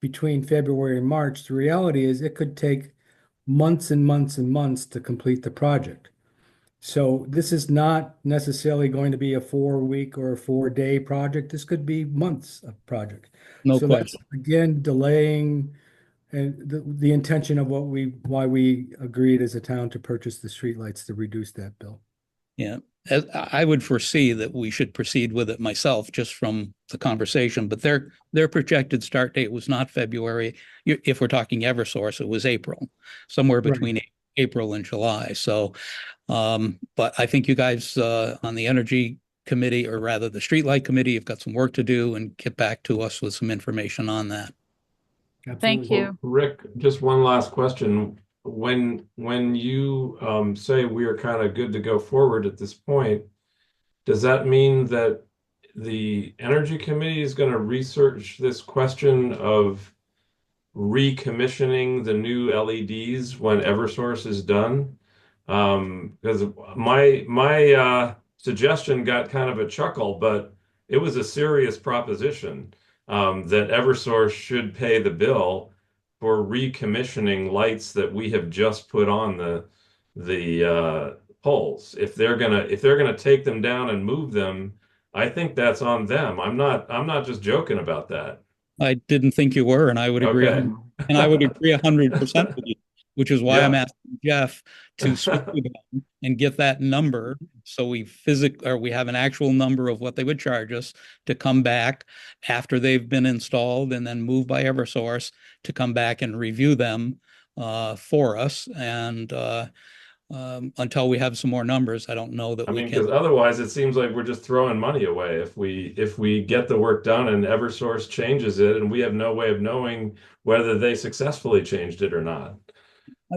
between February and March, the reality is it could take months and months and months to complete the project. So this is not necessarily going to be a 4-week or a 4-day project. This could be months of project. no So question. that's, again, delaying and the intention of why we agreed as a town to purchase the streetlights to reduce that bill. Yeah, I would foresee that we should proceed with it myself, just from the conversation, but their projected start date was not February. If we're talking Eversource, it was April, somewhere between April and July. So, but I think you guys on the Energy Committee, or rather the Streetlight Committee, have got some work to do and get back to us with some information on that. Thank you. Well, Rick, just one last question. When you say we are kind of good to go forward at this point, does that mean that the Energy Committee is going to research this question of recommissioning the new LEDs when Eversource is done? Because my suggestion got kind of a chuckle, but it was a serious proposition that Eversource should pay the bill for recommissioning lights that we have just put on the poles. If they're gonna take them down and move them, I think that's on them. I'm not just joking about that. I didn't think you were, and I would agree. Okay. And I would agree 100% with you, which is why I'm Yeah. asking Jeff to speak with them and get that number, so we have an actual number of what they would charge us to come back after they've been installed and then moved by Eversource to come back and review them for us. And until we have some more numbers, I don't know that I we mean, can. because otherwise it seems like we're just throwing money away if we get the work done and Eversource changes it and we have no way of knowing whether they successfully changed it or not.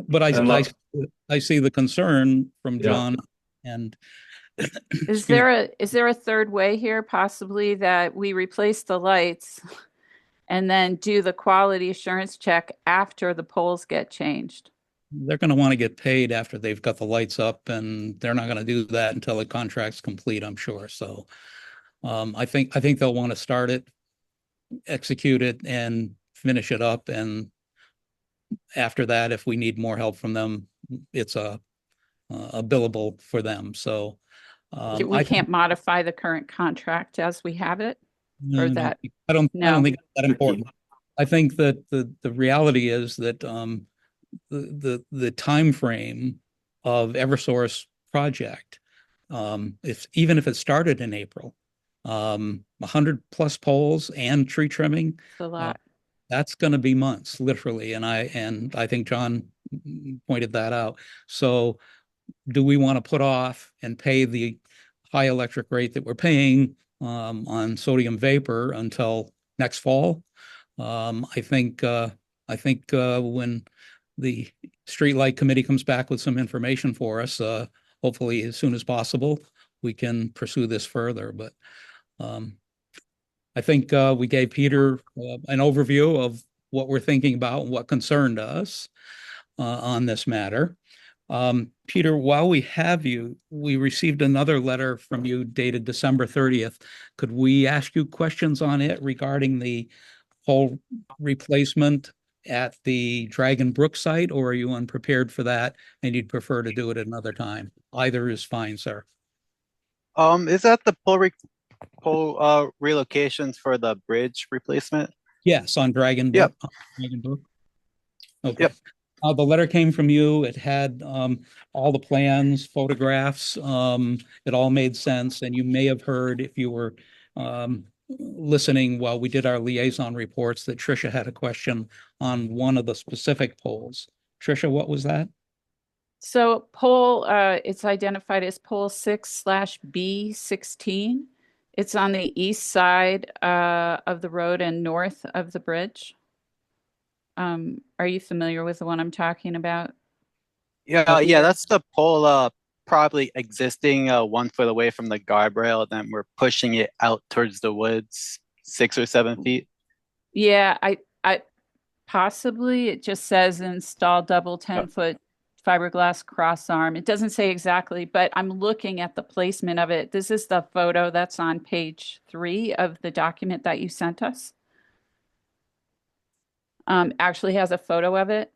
But I see the concern from Yeah. John, and Is there a third way here, possibly, that we replace the lights and then do the quality assurance check after the poles get changed? they're going to want to get paid after they've got the lights up, and they're not going to do that until the contract's complete, I'm sure. So I think they'll want to start it, execute it, and finish it up. And after that, if we need more help from them, it's a billable for them. So We can't modify the current contract as we have it, or that? I don't No. think it's that important. I think that the reality is that the time frame of Eversource project, even if it started in April, 100+ poles and tree trimming, It's a lot. that's going to be months, literally. And I think John pointed that out. So do we want to put off and pay the high electric rate that we're paying on sodium vapor until next fall? I think when the Streetlight Committee comes back with some information for us, hopefully as soon as possible, we can pursue this further. But I think we gave Peter an overview of what we're thinking about and what concerned us on this matter. Peter, while we have you, we received another letter from you dated December 30th. Could we ask you questions on it regarding the whole replacement at the Dragon Brook site, or are you unprepared for that and you'd prefer to do it another time? Either is fine, sir. Is that the pole relocations for the bridge replacement? Yes, on Dragon Yep. Brook. Dragon Brook. Okay. Yep. The letter came from you. It had all the plans, photographs. It all made sense. And you may have heard, if you were listening while we did our liaison reports, that Tricia had a question on one of the specific polls. Tricia, what was that? So pole, it's identified as pole 6/B16. It's on the east side of the road and north of the bridge. Are you familiar with the one I'm talking about? Yeah, that's the pole probably existing 1 foot away from the guardrail, then we're pushing it out towards the woods 6 or 7 feet. Yeah, I possibly it just says install double 10-foot fiberglass cross arm. It doesn't say exactly, but I'm looking at the placement of it. This is the photo that's on page 3 of the document that you sent us. Actually has a photo of it.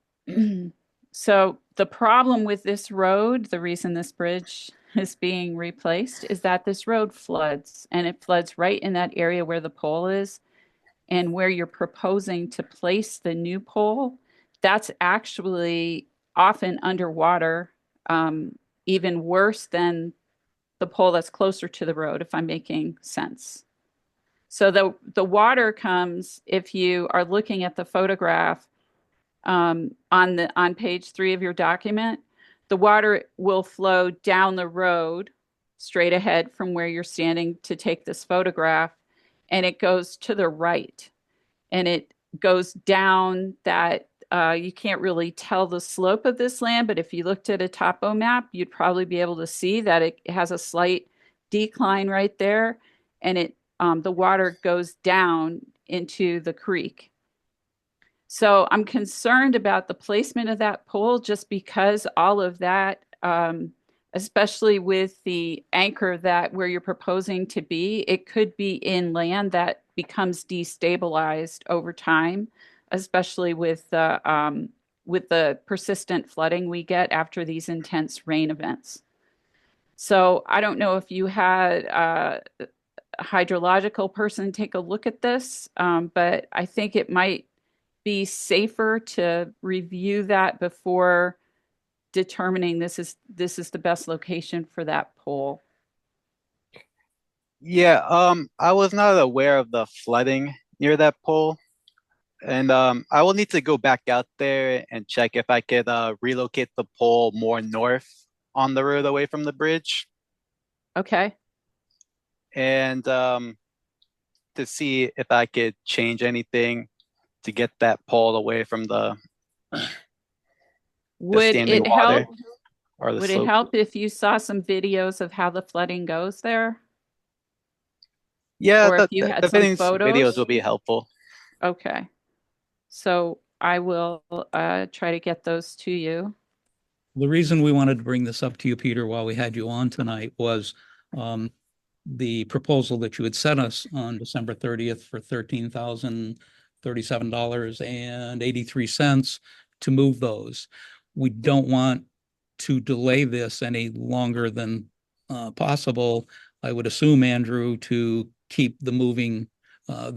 So the problem with this road, the reason this bridge is being replaced, is that this road floods, and it floods right in that area where the pole is. And where you're proposing to place the new pole, that's actually often underwater, even worse than the pole that's closer to the road, if I'm making sense. So the water comes, if you are looking at the photograph on page 3 of your document, the water will flow down the road straight ahead from where you're standing to take this photograph, and it goes to the right, and it goes down that you can't really tell the slope of this land, but if you looked at a topo map, you'd probably be able to see that it has a slight decline right there, and the water goes down into the creek. So I'm concerned about the placement of that pole, just because all of that, especially with the anchor that where you're proposing to be, it could be in land that becomes destabilized over time, especially with the persistent flooding we get after these intense rain events. So I don't know if you had a hydrological person take a look at this, but I think it might be safer to review that before determining this is the best location for that pole. Yeah, I was not aware of the flooding near that pole. And I will need to go back out there and check if I could relocate the pole more north on the road away from the bridge. Okay. And to see if I could change anything to get that pole away from the Would standing it water help? or the Would it slope. help if you saw some videos of how the flooding goes there? Yeah, Or if you had the some videos photos? will be helpful. Okay. So I will try to get those to you. The reason we wanted to bring this up to you, Peter, while we had you on tonight was the proposal that you had sent us on December 30th for $13,037.83 to move those. We don't want to delay this any longer than possible. I would assume, Andrew, to keep the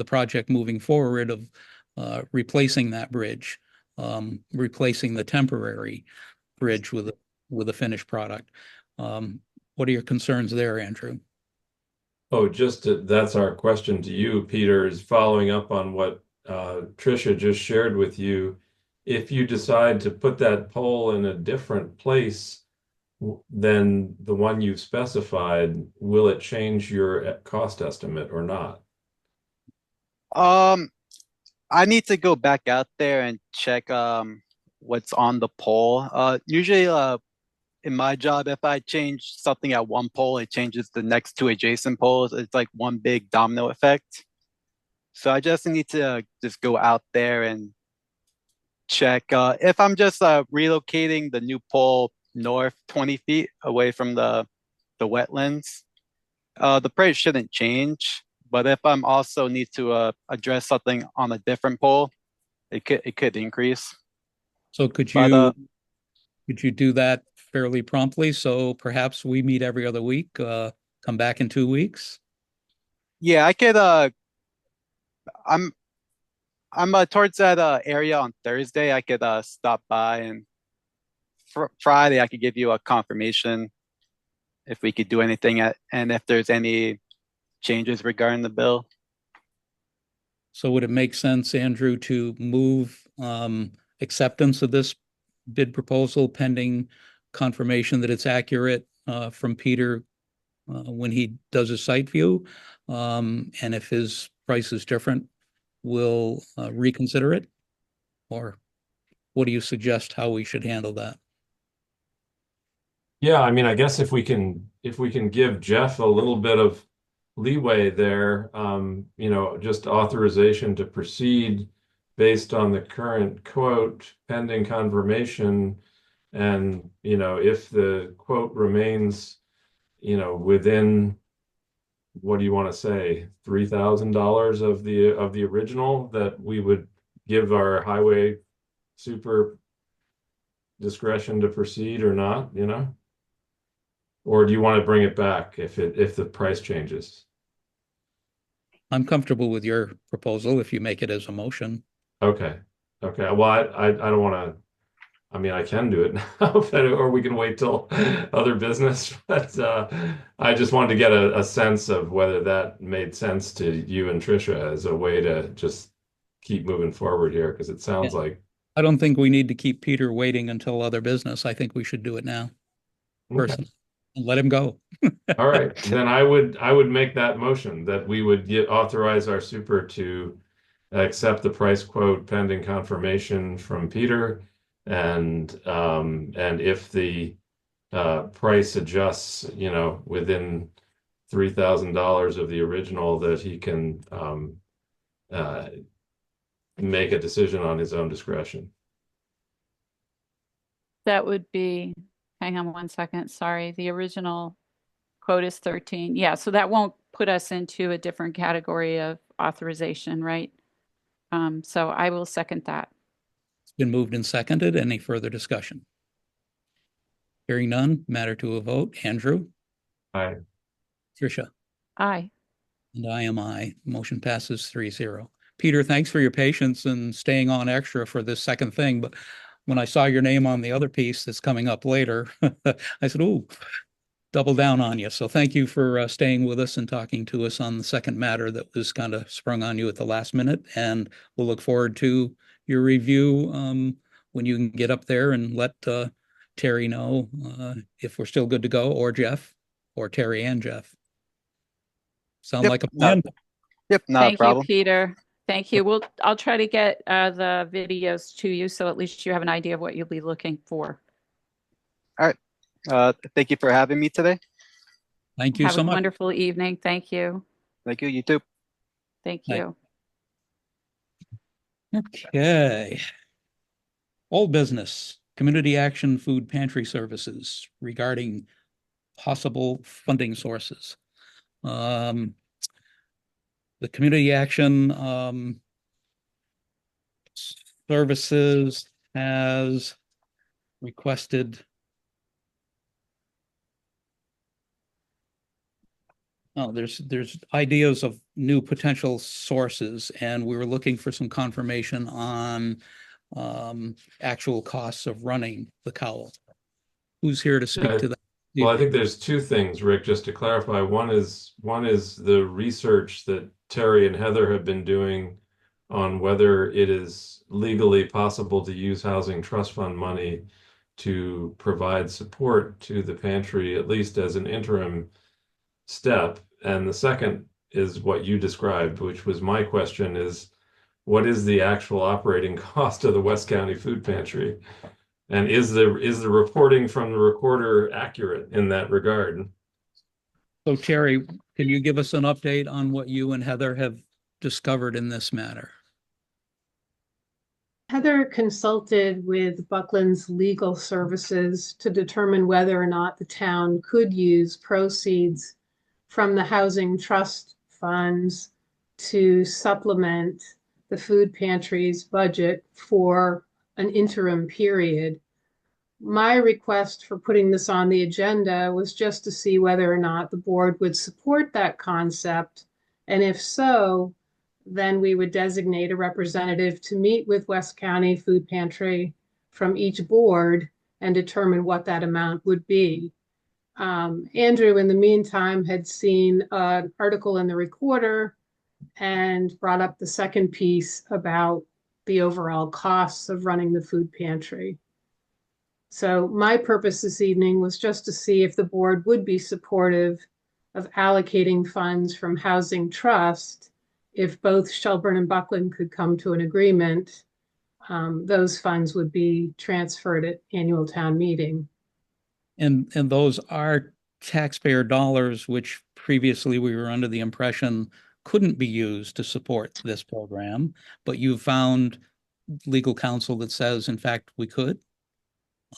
project moving forward of replacing that bridge, replacing the temporary bridge with a finished product. What are your concerns there, Andrew? Oh, that's our question to you, Peter, is following up on what Tricia just shared with you. If you decide to put that pole in a different place than the one you've specified, will it change your cost estimate or not? I need to go back out there and check what's on the pole. Usually in my job, if I change something at one pole, it changes the next two adjacent poles. It's like one big domino effect. So I just need to just go out there and check. If I'm just relocating the new pole north 20 feet away from the wetlands. The price shouldn't change, but if I'm also need to address something on a different pole, it could increase. So could But you do that fairly promptly? So perhaps we meet every other week, come back in 2 weeks? yeah, I could I'm towards that area on Thursday. I could stop by, and Friday I could give you a confirmation if we could do anything and if there's any changes regarding the bill. So would it make sense, Andrew, to move acceptance of this bid proposal pending confirmation that it's accurate from Peter when he does his site view? And if his price is different, we'll reconsider it? Or what do you suggest how we should handle that? Yeah, I mean, I guess if we can give Jeff a little bit of leeway there, just authorization to proceed based on the current quote pending confirmation. And, if the quote remains, within, what do you want to say, $3,000 of the original, that we would give our highway super discretion to proceed or not, Or do you want to bring it back if the price changes? I'm comfortable with your proposal if you make it as a motion. Okay. Well, I don't want to. I mean, I can do it now, or we can wait till other business. But I just wanted to get a sense of whether that made sense to you and Tricia as a way to just keep moving forward here, because it sounds like. I don't think we need to keep Peter waiting until other business. I think we should do it now, personally, and let him go. All right, then I would make that motion that we would authorize our super to accept the price quote pending confirmation from Peter, and if the price adjusts, within $3,000 of the original, that he can make a decision on his own discretion. That would be, hang on one second, sorry, the original quote is 13. Yeah, so that won't put us into a different category of authorization, right? So I will second that. It's been moved and seconded. Any further discussion? Hearing none, matter to a vote. Andrew? Aye. Tricia? Aye. And I am aye. Motion passes 3-0. Peter, thanks for your patience and staying on extra for this second thing. But when I saw your name on the other piece that's coming up later, I said, "Ooh, double down on you." So thank you for staying with us and talking to us on the second matter that was kind of sprung on you at the last minute. And we'll look forward to your review when you can get up there and let Terry know if we're still good to go, or Jeff, or Terry and Jeff. Sound Yep, like a plan? Yep, not a Thank you, problem. Peter. Thank you. I'll try to get the videos to you so at least you have an idea of what you'll be looking for. Thank you for having me today. Thank you Have so a much. wonderful evening. Thank you. Thank you, you too. Thank Bye. you. Okay. Old business, community action food pantry services regarding possible funding sources. The community action services has requested there's ideas of new potential sources, and we were looking for some confirmation on actual costs of running the cowl. Who's here to speak to that? Well, I think there's two things, Rick, just to clarify. One is the research that Terry and Heather have been doing on whether it is legally possible to use housing trust fund money to provide support to the pantry, at least as an interim step. And the second is what you described, which was my question, is what is the actual operating cost of the West County Food Pantry? And is the reporting from the recorder accurate in that regard? So Terry, can you give us an update on what you and Heather have discovered in this matter? Heather consulted with Buckland's legal services to determine whether or not the town could use proceeds from the housing trust funds to supplement the food pantry's budget for an interim period. My request for putting this on the agenda was just to see whether or not the board would support that concept. And if so, then we would designate a representative to meet with West County Food Pantry from each board and determine what that amount would be. Andrew, in the meantime, had seen an article in the Recorder and brought up the second piece about the overall costs of running the food pantry. So my purpose this evening was just to see if the board would be supportive of allocating funds from Housing Trust. If both Shelburne and Buckland could come to an agreement, those funds would be transferred at annual town meeting. And those are taxpayer dollars, which previously we were under the impression couldn't be used to support this program, but you found legal counsel that says, in fact, we could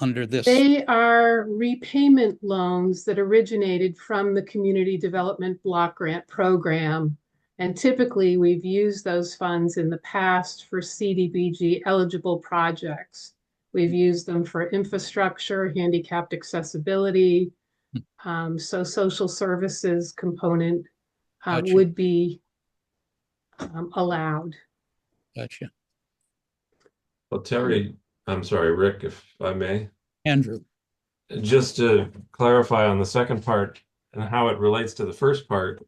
under this. They are repayment loans that originated from the Community Development Block Grant Program. And typically we've used those funds in the past for CDBG eligible projects. We've used them for infrastructure, handicapped accessibility. So social services component Gotcha. would be allowed. Gotcha. Well, Terry, I'm sorry, Rick, if I may. Andrew. Just to clarify on the second part and how it relates to the first part,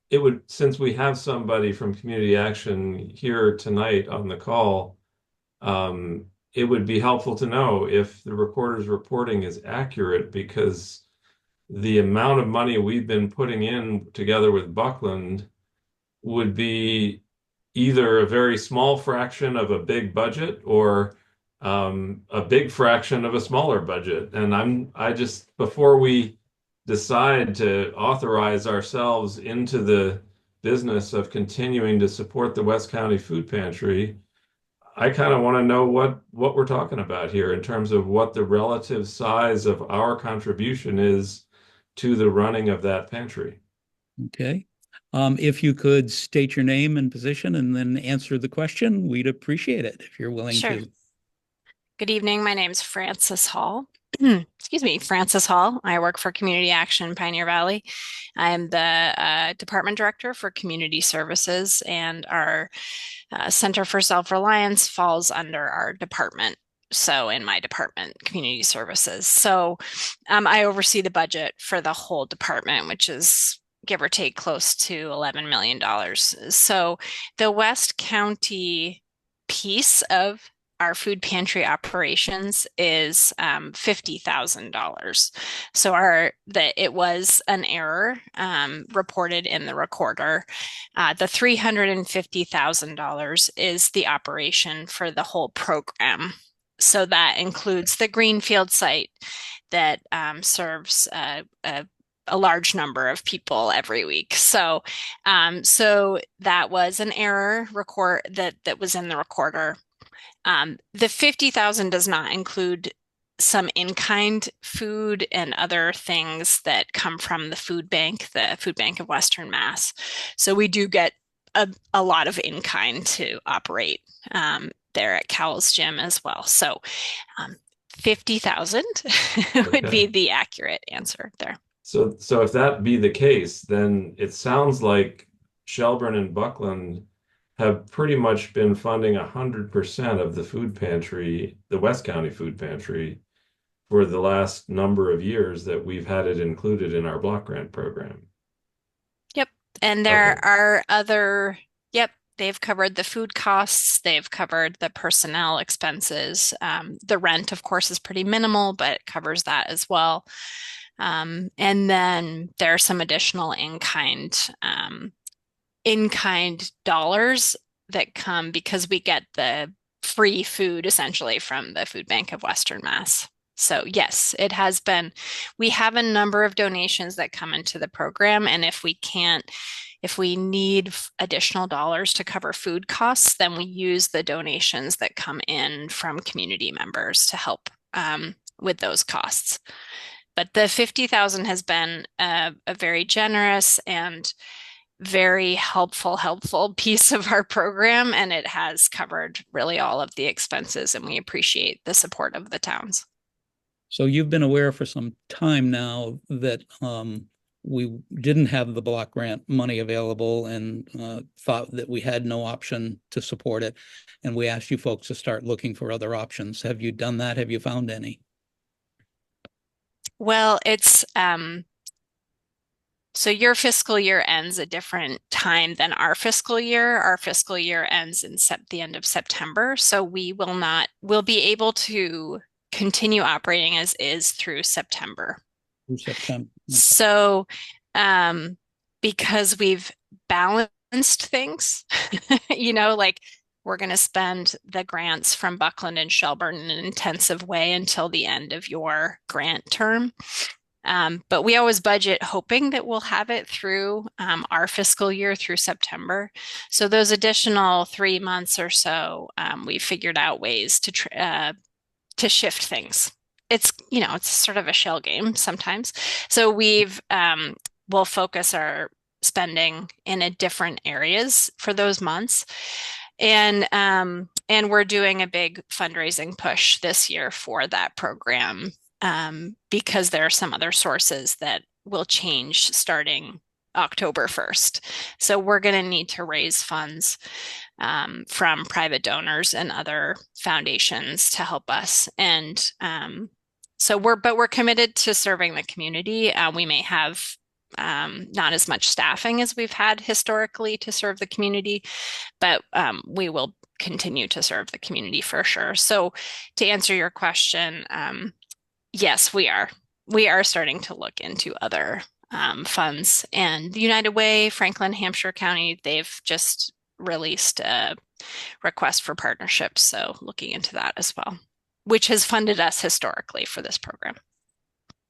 it would, since we have somebody from Community Action here tonight on the call, it would be helpful to know if the recorder's reporting is accurate, because the amount of money we've been putting in together with Buckland would be either a very small fraction of a big budget or a big fraction of a smaller budget. And I just, before we decide to authorize ourselves into the business of continuing to support the West County Food Pantry, I kind of want to know what we're talking about here in terms of what the relative size of our contribution is to the running of that pantry. Okay. If you could state your name and position and then answer the question, we'd appreciate it if you're willing Sure. to. Good evening. My name's Frances Hall. Excuse me, Frances Hall. I work for Community Action Pioneer Valley. I am the department director for community services, and our Center for Self-Reliance falls under our department. So in my department, community services. So I oversee the budget for the whole department, which is give or take close to $11 million. So the West County piece of our food pantry operations is $50,000. So it was an error reported in the recorder. The $350,000 is the operation for the whole program. So that includes the Greenfield site that serves a large number of people every week. So that was an error that was in the recorder. The 50,000 does not include some in-kind food and other things that come from the food bank of Western Mass. So we do get a lot of in-kind to operate there at Cowell's Gym as well. So 50,000 would be the accurate answer there. So if that be the case, then it sounds like Shelburne and Buckland have pretty much been funding 100% of the food pantry, the West County Food Pantry, for the last number of years that we've had it included in our block grant program. Yep. And there are other, they've covered the food costs, they've covered the personnel expenses. The rent, of course, is pretty minimal, but it covers that as well. And then there are some additional in-kind dollars that come because we get the free food essentially from the Food Bank of Western Mass. So yes, it has been, we have a number of donations that come into the program. And if if we need additional dollars to cover food costs, then we use the donations that come in from community members to help with those costs. But the 50,000 has been a very generous and very helpful piece of our program, and it has covered really all of the expenses, and we appreciate the support of the towns. So you've been aware for some time now that we didn't have the block grant money available and thought that we had no option to support it. And we asked you folks to start looking for other options. Have you done that? Have you found any? Well, it's so your fiscal year ends a different time than our fiscal year. Our fiscal year ends in the end of September. So we'll be able to continue operating as is through September. Through September. Okay. So because we've balanced things, like we're going to spend the grants from Buckland and Shelburne in an intensive way until the end of your grant term. But we always budget hoping that we'll have it through our fiscal year through September. So those additional 3 months or so, we figured out ways to shift things. It's sort of a shell game sometimes. So we'll focus our spending in a different areas for those months. And we're doing a big fundraising push this year for that program because there are some other sources that will change starting October 1st. So we're going to need to raise funds from private donors and other foundations to help us. And but we're committed to serving the community. We may have not as much staffing as we've had historically to serve the community, but we will continue to serve the community for sure. So to answer your question, yes, we are starting to look into other funds. And the United Way, Franklin, Hampshire County, they've just released a request for partnerships. So looking into that as well, which has funded us historically for this program.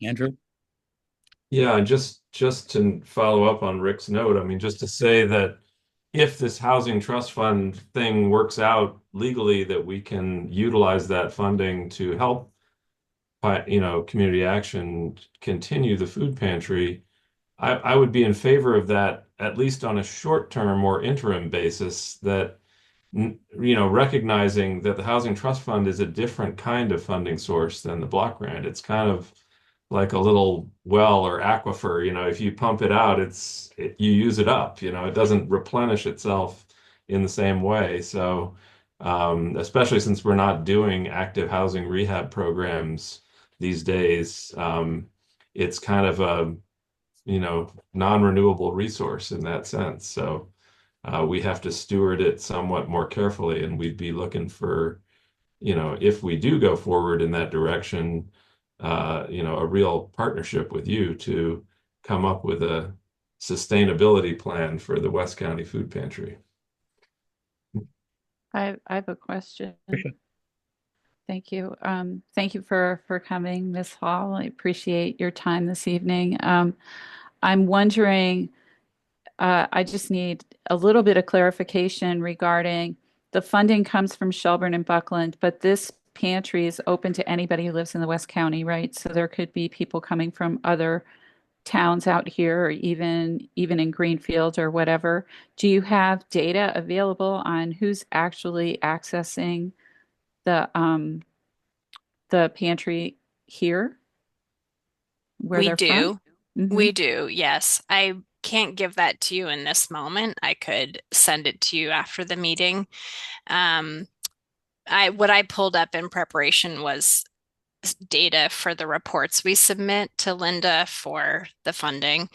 Andrew? Yeah, just to follow up on Rick's note, I mean, just to say that if this housing trust fund thing works out legally, that we can utilize that funding to help, community action continue the food pantry, I would be in favor of that, at least on a short-term or interim basis, that, recognizing that the housing trust fund is a different kind of funding source than the block grant. It's kind of like a little well or aquifer, if you pump it out, you use it up, it doesn't replenish itself in the same way. So, especially since we're not doing active housing rehab programs these days, it's kind of a, non-renewable resource in that sense. So, we have to steward it somewhat more carefully, and we'd be looking for, if we do go forward in that direction, a real partnership with you to come up with a sustainability plan for the West County Food Pantry. I have a question. Sure. Thank you. Thank you for coming, Ms. Hall. I appreciate your time this evening. I'm wondering, I just need a little bit of clarification regarding the funding comes from Shelburne and Buckland, but this pantry is open to anybody who lives in the West County, right? So there could be people coming from other towns out here, or even in Greenfield or whatever. Do you have data available on who's actually accessing the pantry here? Where We they're do. from? We do, yes. I can't give that to you in this moment. I could send it to you after the meeting. What I pulled up in preparation was data for the reports we submit to Linda for the funding,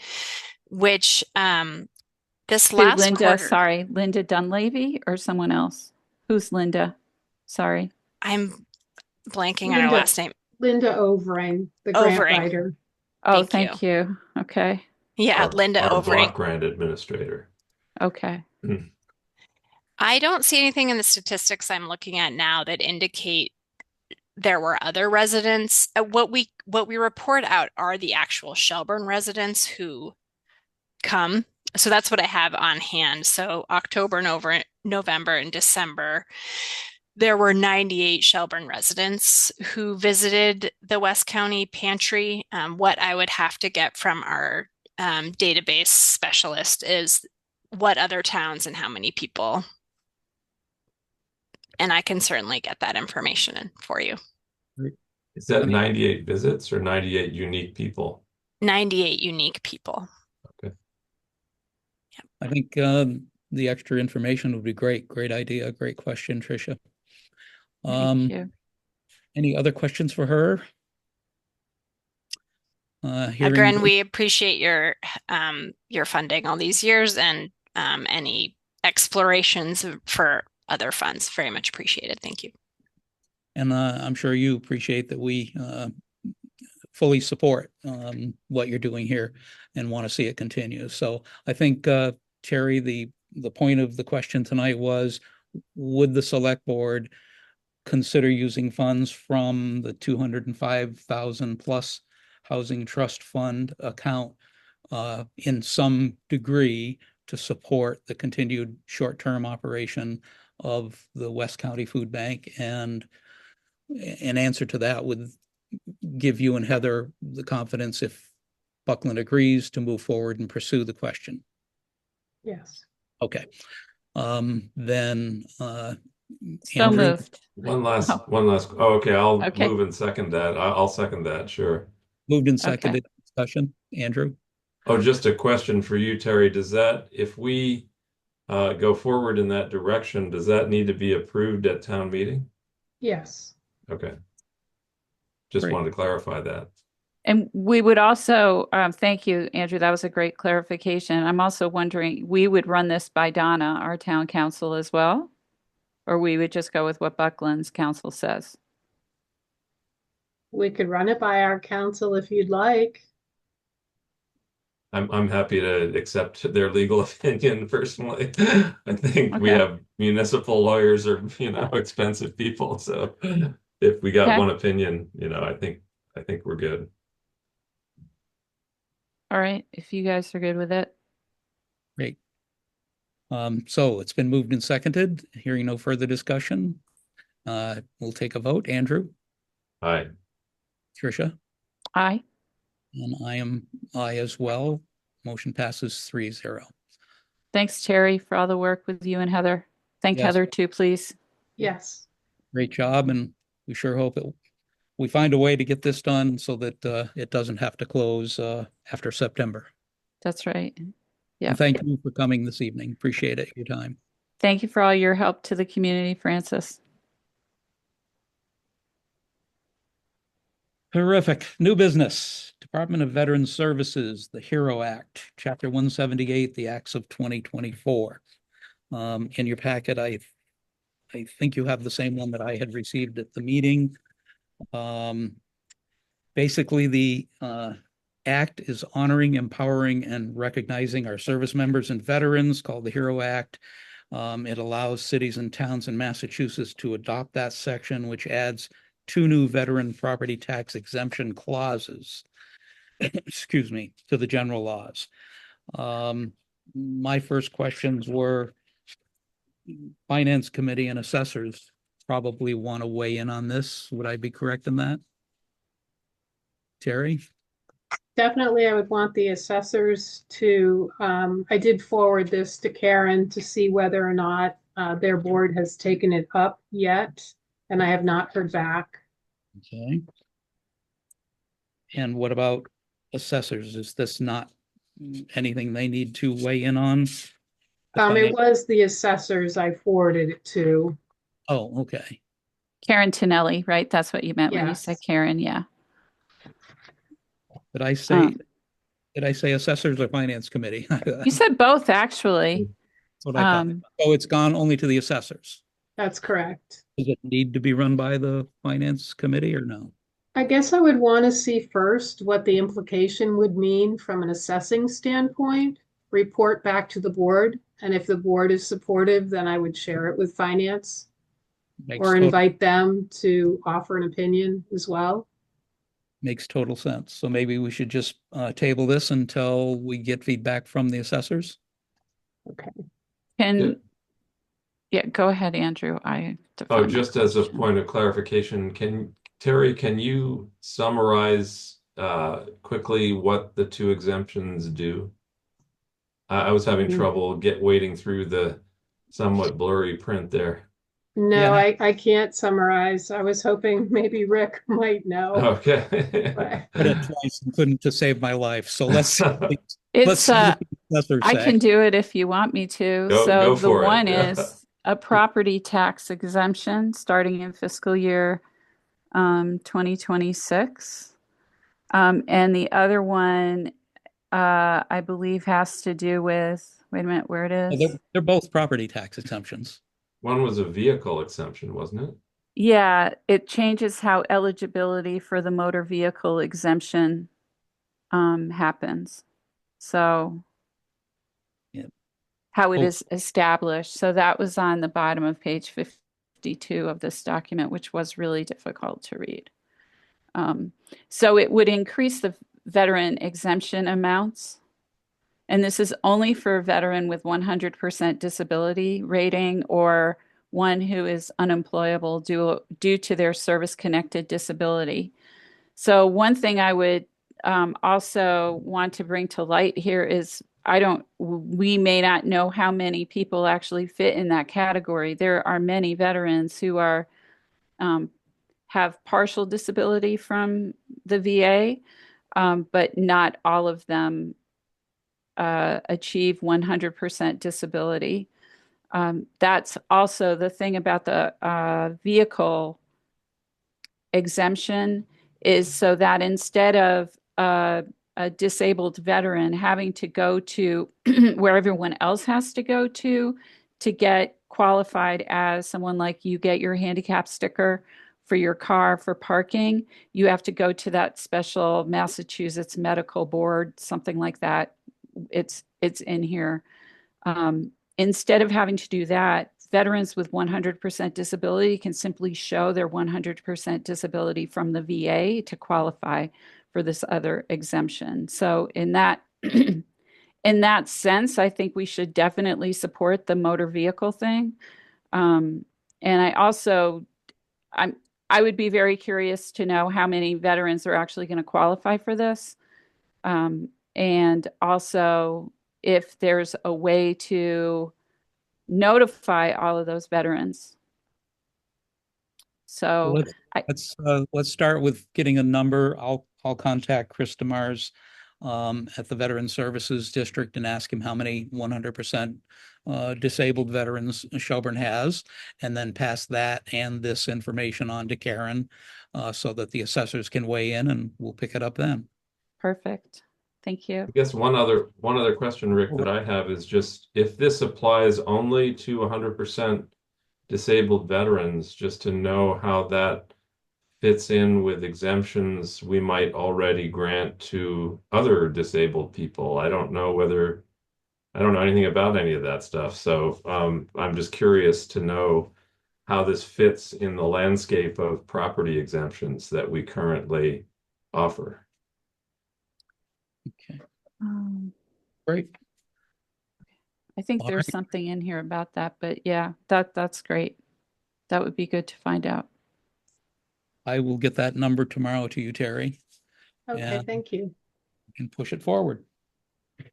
which this Who, last Linda, quarter, sorry, Linda Dunleavy or someone else? Who's Linda? Sorry. I'm blanking on her last name. Linda Overing, the grant Overing. writer. Oh, Thank you. Okay. Yeah, Linda our Overing. block grant administrator. Okay. I don't see anything in the statistics I'm looking at now that indicate there were other residents. What we report out are the actual Shelburne residents who come so that's what I have on hand. So October, November, and December, there were 98 Shelburne residents who visited the West County Pantry. What I would have to get from our database specialist is what other towns and how many people. And I can certainly get that information in for you. Is that 98 visits or 98 unique people? 98 unique people. Okay. I think the extra information would be great. Great idea. Great question, Tricia. Thank you. Any other questions for her? Again, we appreciate your funding all these years and any explorations for other funds. Very much appreciated. Thank you. And I'm sure you appreciate that we fully support what you're doing here and want to see it continue. So I think, Terry, the point of the question tonight was, would the select board consider using funds from the 205,000 plus housing trust fund account in some degree to support the continued short-term operation of the West County Food Bank? And an answer to that would give you and Heather the confidence, if Buckland agrees, to move forward and pursue the question. Yes. Okay. Then So Andrew? moved. One last. Oh, okay. I'll Okay. move and second that. I'll second that. Sure. Moved and seconded. Discussion. Andrew? Oh, just a question for you, Terry. Does that, if we go forward in that direction, does that need to be approved at town meeting? Yes. Okay. Just Great. wanted to clarify that. And we would also, thank you, Andrew. That was a great clarification. I'm also wondering, we would run this by Donna, our town council, as well? Or we would just go with what Buckland's council says? We could run it by our council if you'd like. I'm happy to accept their legal opinion personally. I think we Okay. have municipal lawyers are, expensive people. So if we got Okay. one opinion, I think we're good. All right, if you guys are good with it. Great. So it's been moved and seconded. Hearing no further discussion, we'll take a vote. Andrew? Aye. Tricia? Aye. And I am aye as well. Motion passes 3-0. Thanks, Terry, for all the work with you and Heather. Thank Yes. Heather too, please. Yes. Great job, and we sure hope we find a way to get this done so that it doesn't have to close after September. That's right. Yeah. And thank you for coming this evening. Appreciate it, your time. Thank you for all your help to the community, Francis. Terrific. New business. Department of Veterans Services, the HERO Act, Chapter 178, the Acts of 2024. In your packet, I think you have the same one that I had received at the meeting. Basically, the act is honoring, empowering, and recognizing our service members and veterans, called the HERO Act. It allows cities and towns in Massachusetts to adopt that section, which adds 2 new veteran property tax exemption clauses, excuse me, to the general laws. My first questions were, Finance Committee and assessors probably want to weigh in on this. Would I be correct in that? Terry? Definitely, I would want the assessors to, I did forward this to Karen to see whether or not their board has taken it up yet, and I have not heard back. Okay. And what about assessors? Is this not anything they need to weigh in on? It was the assessors I forwarded it to. Oh, okay. Karen Tinelli, right? That's what you meant when you said Yes. Karen, yeah. Did I say assessors or finance committee? You said both, actually. That's what I thought. Oh, it's gone only to the assessors. That's correct. Does it need to be run by the finance committee or no? I guess I would want to see first what the implication would mean from an assessing standpoint, report back to the board, and if the board is supportive, then I would share it with finance or invite them to offer an opinion as well. Makes total sense. So maybe we should just table this until we get feedback from the assessors. Okay. Can, yeah, go ahead, Andrew. I Oh, defined my just as a question. point of clarification, Terry, can you summarize quickly what the two exemptions do? I was having Mm. trouble wading through the somewhat blurry print there. No, Yeah, I can't summarize. I was hoping maybe Rick might know, Okay. but read it twice and couldn't to save my life. So let's see, let's It's see what the professors I say. can do it if you want me to. So Go the for it. one Yeah. is a property tax exemption starting in fiscal year 2026. And the other one I believe has to do with, wait a minute, where it Well, is. they're both property tax exemptions. One was a vehicle exemption, wasn't it? Yeah, it changes how eligibility for the motor vehicle exemption happens. So Yeah. how it Oh, is established. So that was on the bottom of page 52 of this document, which was really difficult to read. So it would increase the veteran exemption amounts. And this is only for a veteran with 100% disability rating or one who is unemployable due to their service-connected disability. So one thing I would also want to bring to light here is we may not know how many people actually fit in that category. There are many veterans who are have partial disability from the VA, but not all of them achieve 100% disability. That's also the thing about the vehicle exemption is so that instead of a disabled veteran having to go to where everyone else has to go to get qualified as someone like you get your handicap sticker for your car for parking, you have to go to that special Massachusetts medical board, something like that. It's in here. Instead of having to do that, veterans with 100% disability can simply show their 100% disability from the VA to qualify for this other exemption. So in that in that sense, I think we should definitely support the motor vehicle thing. And I'm I would be very curious to know how many veterans are actually going to qualify for this. And also if there's a way to notify all of those veterans. So let's I, let's start with getting a number. I'll contact Chris Demars at the Veteran Services District and ask him how many 100% disabled veterans Shelburne has, and then pass that and this information on to Karen so that the assessors can weigh in, and we'll pick it up then. perfect. Thank you. I guess one other question, Rick, that I have is just if this applies only to 100% disabled veterans, just to know how that fits in with exemptions we might already grant to other disabled people. I don't know anything about any of that stuff. So I'm just curious to know how this fits in the landscape of property exemptions that we currently offer. Okay, I great. think All there's right. something in here about that, but yeah, that's great. That would be good to find out. I will get that number tomorrow to you, Terry, okay, and thank you. push it forward.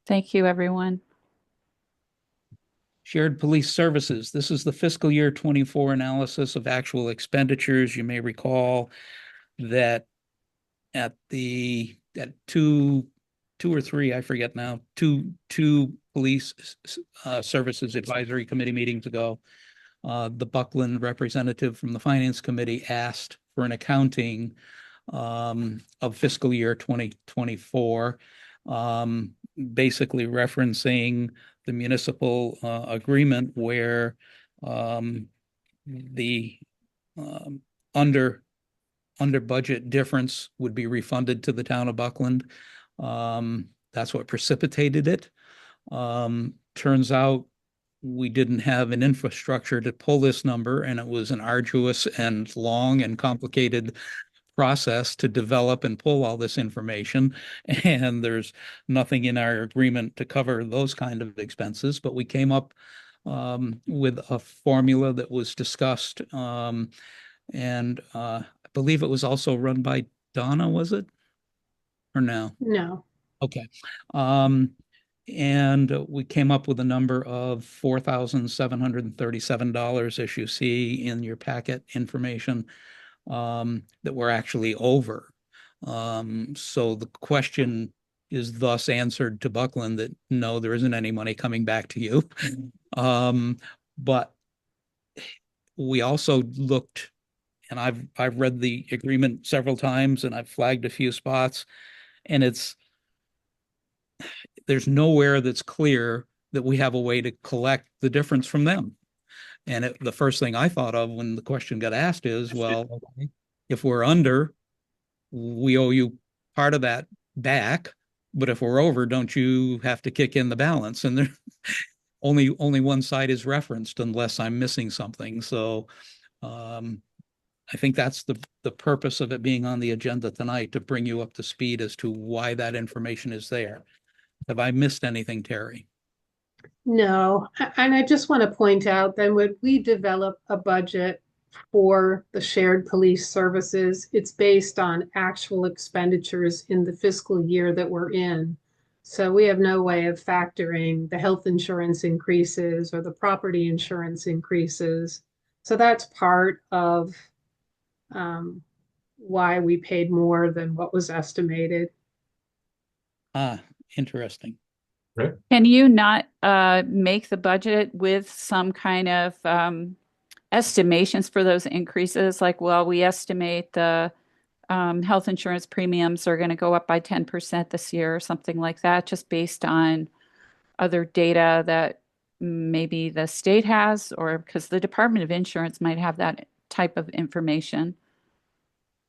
Thank you, everyone. Shared Police Services. This is the fiscal year 24 analysis of actual expenditures. You may recall that at two or three, I forget now, two police services advisory committee meetings ago, the Buckland representative from the Finance Committee asked for an accounting of fiscal year 2024, basically referencing the municipal agreement where the under budget difference would be refunded to the town of Buckland. That's what precipitated it. Turns out we didn't have an infrastructure to pull this number, and it was an arduous and long and complicated process to develop and pull all this information. And there's nothing in our agreement to cover those kind of expenses, but we came up with a formula that was discussed. And I believe it was also run by Donna, was it? Or no? No. Okay. And we came up with a number of $4,737, as you see in your packet information, that we're actually over. So the question is thus answered to Buckland that no, there isn't any money coming back to you. But we also looked, and I've read the agreement several times, and I've flagged a few spots, and there's nowhere that's clear that we have a way to collect the difference from them. And the first thing I thought of when the question got asked is, well, okay, if we're under, we owe you part of that back, but if we're over, don't you have to kick in the balance? And there only one side is referenced unless I'm missing something. So I think that's the purpose of it being on the agenda tonight, to bring you up to speed as to why that information is there. Have I missed anything, Terry? No, and I just want to point out then when we develop a budget for the shared police services, it's based on actual expenditures in the fiscal year that we're in. So we have no way of factoring the health insurance increases or the property insurance increases. So that's part of why we paid more than what was estimated. Interesting. Right. Can you not make the budget with some kind of estimations for those increases? Like, well, we estimate the health insurance premiums are going to go up by 10% this year or something like that, just based on other data that maybe the state has, or because the Department of Insurance might have that type of information.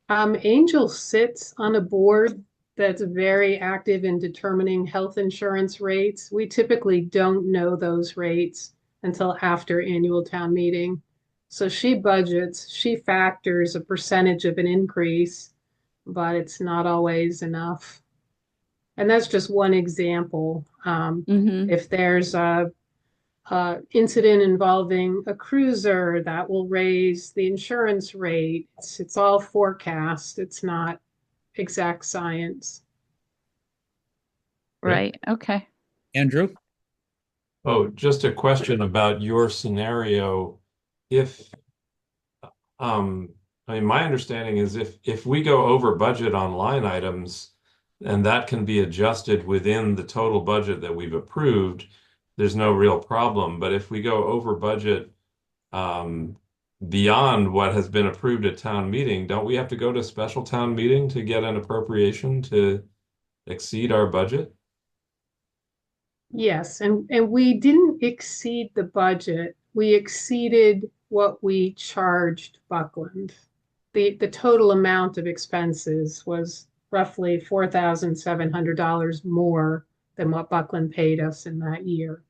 Angel sits on a board that's very active in determining health insurance rates. We typically don't know those rates until after annual town meeting. So she budgets, she factors a percentage of an increase, but it's not always enough. And that's just one example. If there's a incident involving a cruiser, that will raise the insurance rate. It's all forecast. It's not exact science. Right. Okay. Andrew? Oh, just a question about your scenario. If, I mean, my understanding is if we go over budget on line items, and that can be adjusted within the total budget that we've approved, there's no real problem. But if we go over budget beyond what has been approved at town meeting, don't we have to go to special town meeting to get an appropriation to exceed our budget? Yes, and we didn't exceed the budget. We exceeded what we charged Buckland. The total amount of expenses was roughly $4,700 more than what Buckland paid us in that year.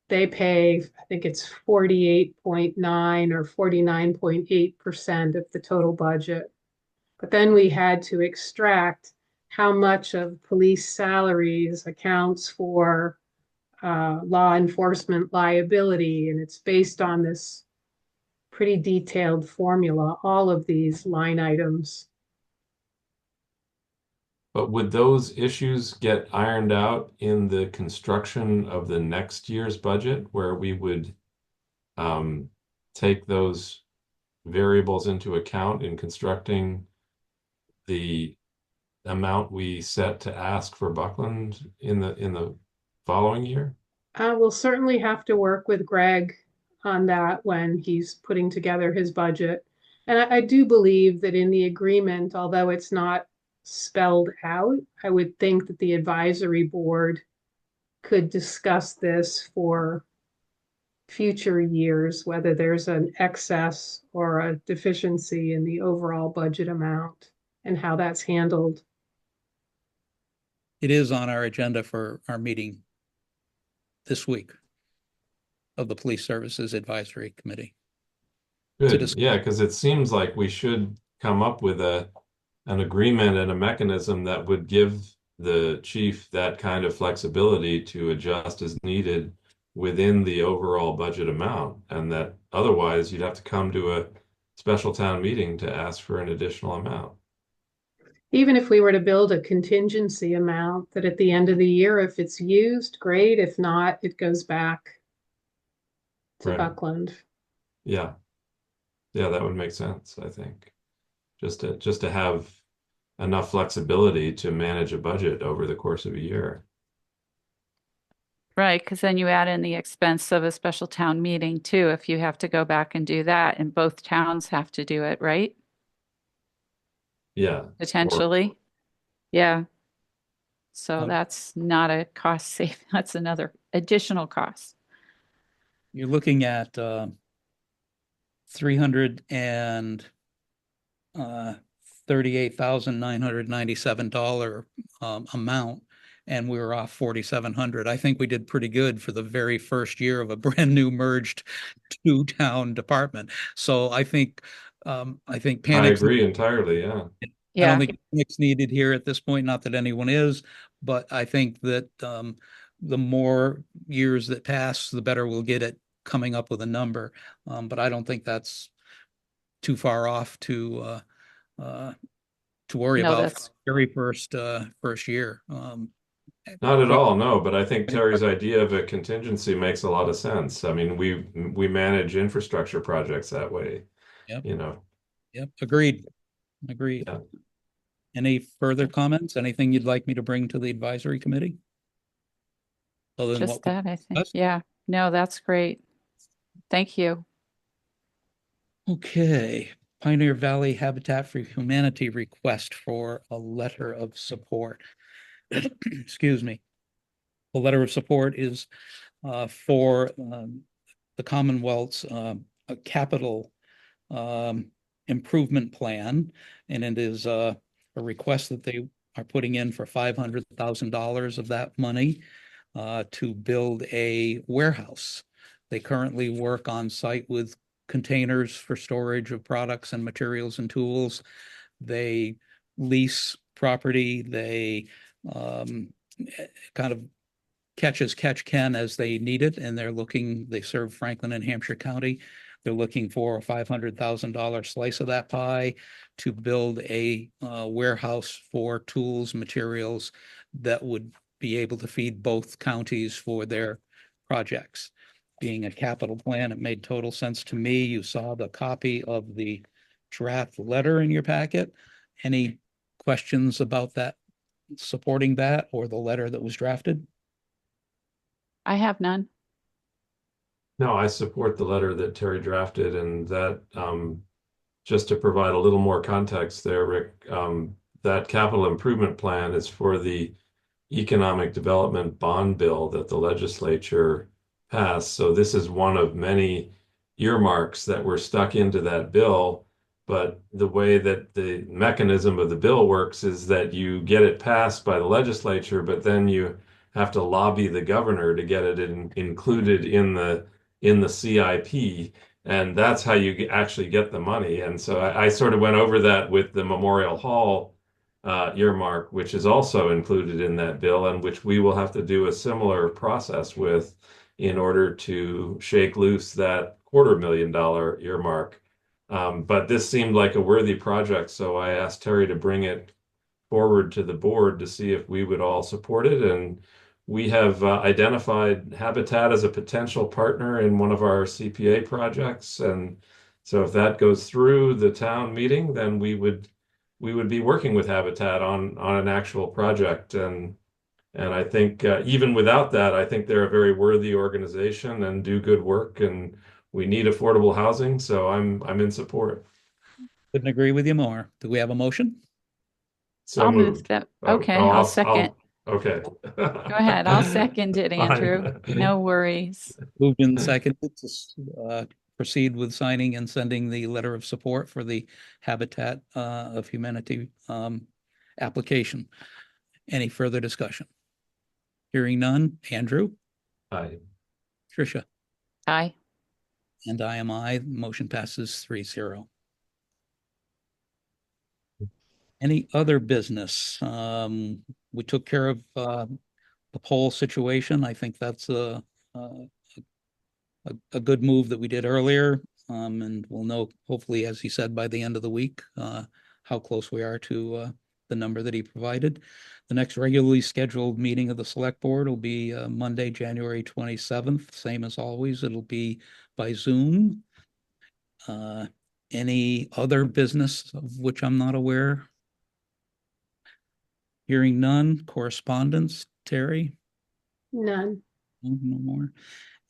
They pay, I think it's 48.9 or 49.8% of the total budget. But then we had to extract how much of police salaries accounts for law enforcement liability. And it's based on this pretty detailed formula, all of these line items. But would those issues get ironed out in the construction of the next year's budget, where we would take those variables into account in constructing the amount we set to ask for Buckland in the following year? We'll certainly have to work with Greg on that when he's putting together his budget. And I do believe that in the agreement, although it's not spelled out, I would think that the advisory board could discuss this for future years, whether there's an excess or a deficiency in the overall budget amount and how that's handled. It is on our agenda for our meeting this week of the Police Services Advisory Committee. Good. Yeah, because it seems like we should come up with an agreement and a mechanism that would give the chief that kind of flexibility to adjust as needed within the overall budget amount, and that otherwise you'd have to come to a special town meeting to ask for an additional amount. Even if we were to build a contingency amount that at the end of the year, if it's used, great. If not, it goes back to Right. Buckland. Yeah. Yeah, that would make sense, I think. Just to have enough flexibility to manage a budget over the course of a year. Right, because then you add in the expense of a special town meeting too, if you have to go back and do that, and both towns have to do it, right? Yeah. Or Potentially. Yeah. So Um, that's not a cost save. That's another additional cost. You're looking at 338,997 amount, and we were off 4,700. I think we did pretty good for the very first year of a brand new merged two-town department. So I think I panics. agree entirely, yeah. I don't Yeah, think panics needed here at this point. Not that anyone is, but I think that the more years that pass, the better we'll get at coming up with a number. But I don't think that's too far off to worry no, about for that's the very first year. Not at all, no, but I think Terry's idea of a contingency makes a lot of sense. I mean, we manage infrastructure projects that way, Yep, you know. yep, agreed. Yeah. Any further comments? Anything you'd like me to bring to the advisory committee? Other than just what we that, I think. discussed? Yeah, no, that's great. Thank you. Okay, Pioneer Valley Habitat for Humanity request for a letter of support. Excuse me. The letter of support is for the Commonwealth's a capital improvement plan, and it is a request that they are putting in for $500,000 of that money to build a warehouse. They currently work on site with containers for storage of products and materials and tools. They lease property. They kind of catch as catch can as they need it, and they serve Franklin and Hampshire County. They're looking for a $500,000 slice of that pie to build a warehouse for tools, materials that would be able to feed both counties for their projects. Being a capital plan, it made total sense to me. You saw the copy of the draft letter in your packet. Any questions about that, supporting that, or the letter that was drafted? I have none. No, I support the letter that Terry drafted, and that just to provide a little more context there, Rick, that capital improvement plan is for the economic development bond bill that the legislature passed. So this is one of many earmarks that were stuck into that bill. But the way that the mechanism of the bill works is that you get it passed by the legislature, but then you have to lobby the governor to get it included in the CIP. And that's how you actually get the money. And so I sort of went over that with the Memorial Hall earmark, which is also included in that bill, and which we will have to do a similar process with in order to shake loose that $250,000 earmark. But this seemed like a worthy project, so I asked Terry to bring it forward to the board to see if we would all support it. And we have identified Habitat as a potential partner in one of our CPA projects. And so if that goes through the town meeting, then we would be working with Habitat on an actual project. And I think even without that, I think they're a very worthy organization and do good work. And we need affordable housing, so I'm in support. Couldn't agree with you more. Do we have a motion? So I'll move moved. that. Oh, Okay, oh, I'll second. okay. Go ahead. I'll second it, Andrew. Fine. No worries. Moved and seconded to proceed with signing and sending the letter of support for the Habitat of Humanity application. Any further discussion? Hearing none. Andrew, Aye. Tricia, Aye. and I am aye. Motion passes 3-0. Any other business? We took care of the poll situation. I think that's a good move that we did earlier. And we'll know, hopefully, as he said, by the end of the week, how close we are to the number that he provided. The next regularly scheduled meeting of the select board will be Monday, January 27th. Same as always, it'll be by Zoom. Any other business of which I'm not aware? Hearing none. Correspondence, Terry? None. No more.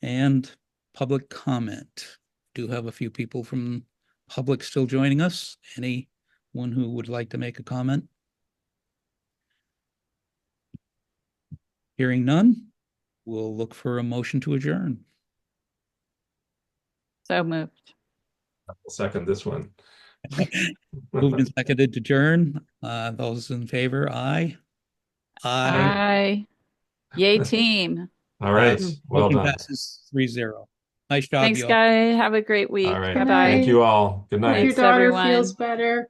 And public comment. Do have a few people from public still joining us. Anyone who would like to make a comment? Hearing none, we'll look for a motion to adjourn. So moved. I'll second this one. Moved and seconded to adjourn. Those in favor, aye. Aye. Yay, team. All right. Well Motion done. passes 3-0. Nice job, Thanks, y'all. guys. Have a great week. All right. Bye-bye. Thank you all. Good Hope night. your Thanks, daughter everyone. feels better.